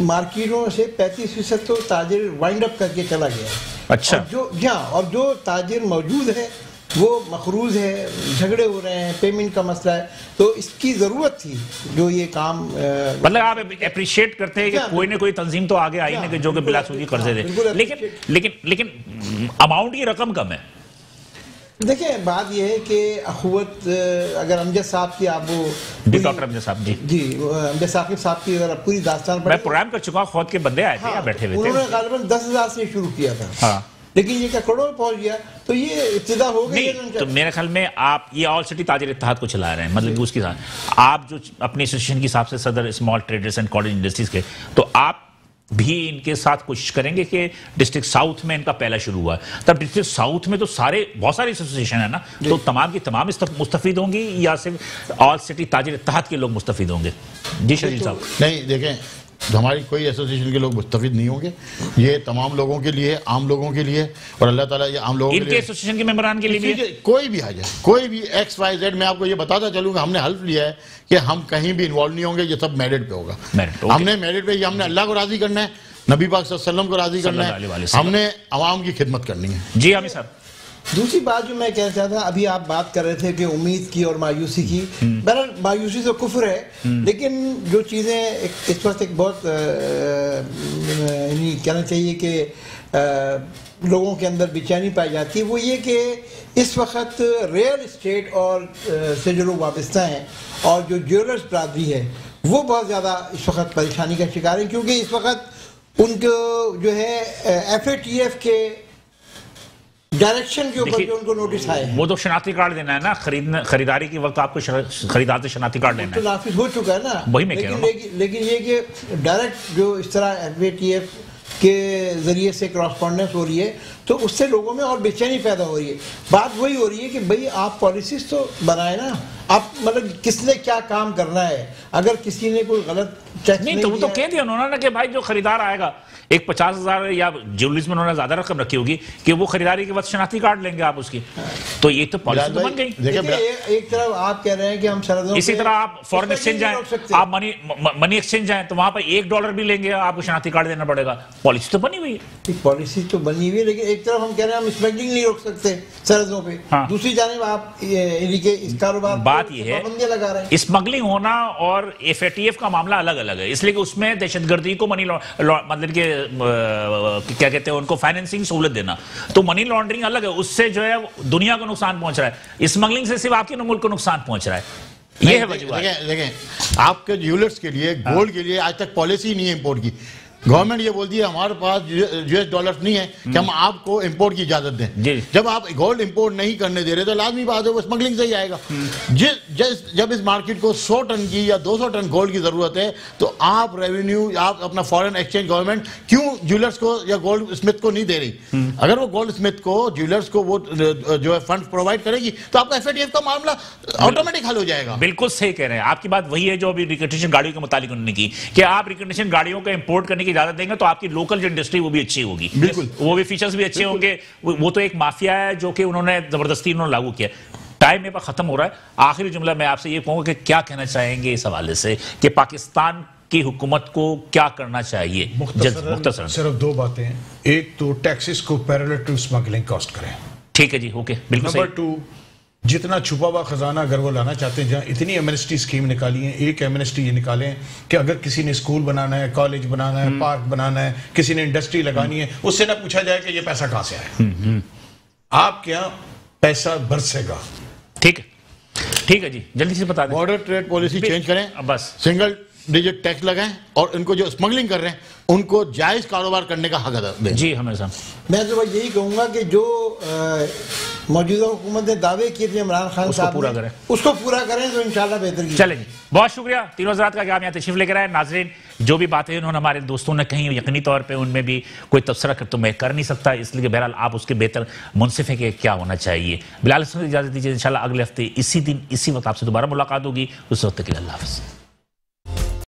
मार्केटों से 35% तो ताजिर वाइंड अप करके चला गया। अच्छा। और जो ताजिर मौजूद है वो मखरूज है, झगड़े हो रहे हैं, पेमेंट का मसला है, तो इसकी ज़रूरत थी जो ये काम। मतलब आप अप्रिशिएट करते हैं कि कोई ना कोई तंजीम तो आगे आई ना कि जो कि बिलासूदी कर्जे दे, लेकिन अमाउंट की रकम कम है। देखिए बात यह है कि अखुवत अगर अमजद साहब की आप वो डॉक्टर अमजद साहब जी अमजद साकिब साहब की अगर पूरी दास्तान मैं प्रोग्राम कर चुका हूँ, खुद के बंदे आए थे यहाँ बैठे हुए थे। उन्होंने गालिबन 10,000 से शुरू किया था। हाँ। लेकिन ये क्या करोड़ पहुंच गया, तो ये इब्तिदा हो गई। तो मेरे ख्याल में आप ये ऑल सिटी ताजिर इत्तेहाद को चला रहे हैं, मतलब उसके साथ आप जो अपनी एसोसिएशन के हिसाब से सदर small traders and cottage industries के, तो आप भी इनके साथ कोशिश करेंगे कि डिस्ट्रिक्ट साउथ में इनका पहला शुरू हुआ है, तब डिस्ट्रिक्ट साउथ में तो बहुत सारी एसोसिएशन है ना, तो तमाम की तमाम मुस्तफीद होंगी या सिर्फ ऑल सिटी ताजिर इत्तेहाद के लोग मुस्तफीद होंगे? जी शरीफ साहब। नहीं, देखें हमारी कोई एसोसिएशन के लोग मुस्तफीद नहीं होंगे, ये तमाम लोगों के लिए, आम लोगों के लिए, और अल्लाह ताला ये आम लोगों के लिए, एसोसिएशन के मेंबरान के लिए भी कोई भी आ जाए, कोई भी XYZ। मैं आपको ये बताता चलूंगा, हमने हल्फ लिया है कि हम कहीं भी इन्वॉल्व नहीं होंगे, ये सब मेरिट पे होगा। हमने मेरिट पे, हमने अल्लाह को राजी करना है, नबी पाक सल्लल्लाहु अलैहि वसल्लम को राजी करना है, हमने अवाम की खिदमत करनी है। जी हामिद साहब। दूसरी बात जो मैं कहना चाहता, अभी आप बात कर रहे थे कि उम्मीद की और मायूसी की। बहरहाल मायूसी तो कुफ्र है, लेकिन जो चीज़ें इस वक्त एक बहुत कहना चाहिए कि लोगों के अंदर बेचैनी पाई जाती है, वो ये कि इस वक्त रियल इस्टेट और से जो लोग वाबस्ता हैं और जो ज्वेलर्स बरादरी है वो बहुत ज़्यादा इस वक्त परेशानी का शिकार है, क्योंकि इस वक्त उनको जो है FATF के डायरेक्शन के ऊपर जो उनको नोटिस आए हैं, वो तो शनाख्ती कार्ड देना है ना, खरीदारी के वक्त आपको खरीदार से शनाख्ती कार्ड लेना है, तो नाफिज हो चुका है ना। वही मैं कह रहा हूं। लेकिन ये कि डायरेक्ट जो इस तरह FATF के जरिए से करस्पॉन्डेंस हो रही है, तो उससे लोगों में और बेचैनी पैदा हो रही है। बात वही हो रही है कि भाई आप पॉलिसीज तो बनाए ना, आप मतलब किसने क्या काम करना है। अगर किसी ने कोई गलत टैक्स नहीं तो वो तो कह दिया उन्होंने कि भाई जो खरीदार आएगा, एक 50,000 या ज्वेलरीज में उन्होंने ज्यादा रकम रखी होगी कि वो खरीदारी के वक्त शनाख्ती कार्ड लेंगे आप उसकी, तो ये तो पॉलिसी तो बन गई। एक तरफ आप कह रहे हैं कि हम सरहदों, इसी तरह आप फॉरेन एक्सचेंज जाएं, आप मनी एक्सचेंज जाएं तो वहां पर $1 भी लेंगे आपको शनाख्ती कार्ड देना पड़ेगा। पॉलिसी तो बनी हुई है, पॉलिसी तो बनी हुई है, लेकिन एक तरफ हम कह रहे हैं हम स्मगलिंग नहीं रोक सकते सरहदों पे। हाँ। दूसरी जानिब आप इस कारोबार बात ये है लगा रहे हैं। स्मगलिंग होना और FATF का मामला अलग अलग है, इसलिए कि उसमें दहशतगर्दी को मतलब के क्या कहते हैं उनको फाइनेंसिंग सहूलत देना, तो मनी लॉन्ड्रिंग अलग है, उससे जो है दुनिया को नुकसान पहुंच रहा है, स्मगलिंग से सिर्फ आपके मुल्क को नुकसान पहुंच रहा है। ये है वजह। देखें आपके ज्वेलर्स के लिए, गोल्ड के लिए आज तक पॉलिसी नहीं है इंपोर्ट की। गवर्नमेंट ये बोलती है हमारे पास $US नहीं है कि हम आपको इंपोर्ट की इजाजत दें। जब आप गोल्ड इंपोर्ट नहीं करने दे रहे तो लाजमी बात है वो स्मगलिंग से ही आएगा। जब इस मार्केट को 100 टन की या 200 टन गोल्ड की जरूरत है तो आप रेवेन्यू, आप अपना फॉरेन एक्सचेंज गवर्नमेंट क्यों ज्वेलर्स को या गोल्ड स्मिथ को नहीं दे रही? अगर वो गोल्ड स्मिथ को, ज्वेलर्स को वो जो है फंड प्रोवाइड करेगी तो आपका FATF का मामला ऑटोमेटिक हल हो जाएगा। बिल्कुल सही कह रहे हैं, आपकी बात वही है जो अभी रिकग्निशन गाड़ियों के मुतालिक उन्होंने की कि आप रिकग्निशन गाड़ियों को इंपोर्ट करने की इजाजत देंगे तो आपकी लोकल जो इंडस्ट्री वो भी अच्छी होगी, बिल्कुल, वो भी फीचर्स भी अच्छे होंगे। वो तो एक माफिया है जो कि उन्होंने जबरदस्ती लागू किया। टाइम मेरे पास खत्म हो रहा है, आखिरी जुमला मैं आपसे ये कहूंगा कि क्या कहना चाहेंगे इस हवाले से कि पाकिस्तान की हुकूमत को क्या करना चाहिए? मुख्तसरन सिर्फ दो बातें हैं। एक तो टैक्सेस को पैरेलल टू स्मगलिंग कॉस्ट करें। ठीक है जी, ओके, बिल्कुल सही। नंबर 2, जितना छुपा हुआ खजाना अगर वो लाना चाहते हैं, जहां इतनी एमनेस्टी स्कीम निकाली है, एक एमनेस्टी ये निकालें कि अगर किसी ने स्कूल बनाना है, कॉलेज बनाना है, पार्क बनाना है, किसी ने इंडस्ट्री लगानी है, उससे ना पूछा जाए कि ये पैसा कहां से आया, आपके यहां पैसा बरसेगा। ठीक है जी, जल्दी से बता दें। बॉर्डर ट्रेड पॉलिसी चेंज करें, बस सिंगल डिजिट टैक्स लगाएं और इनको जो स्मगलिंग कर रहे हैं उनको जायज कारोबार करने का हक अदा दें। जी हमेशा मैं तो बस यही कहूंगा कि जो मौजूदा हुकूमत ने दावे किए थे इमरान खान साहब पूरा करें, उसको पूरा करें तो इंशाल्लाह बेहतर की। चलें जी, बहुत शुक्रिया तीनों हज़रात का कि आप यहाँ तशरीफ लेकर आए। नाजरीन, जो भी बातें उन्होंने हमारे दोस्तों ने कहीं यकीनी तौर पे उनमें भी कोई तबसरा कर तो मैं कर नहीं सकता, इसलिए बहरहाल आप उसके बेहतर मुनसिफ है कि क्या होना चाहिए। बिलाल हसन, इजाजत दीजिए, इंशाल्लाह अगले हफ्ते इसी दिन इसी वक्त आपसे दोबारा मुलाकात होगी। उस वक्त के लिए अल्लाह हाफ़िज़।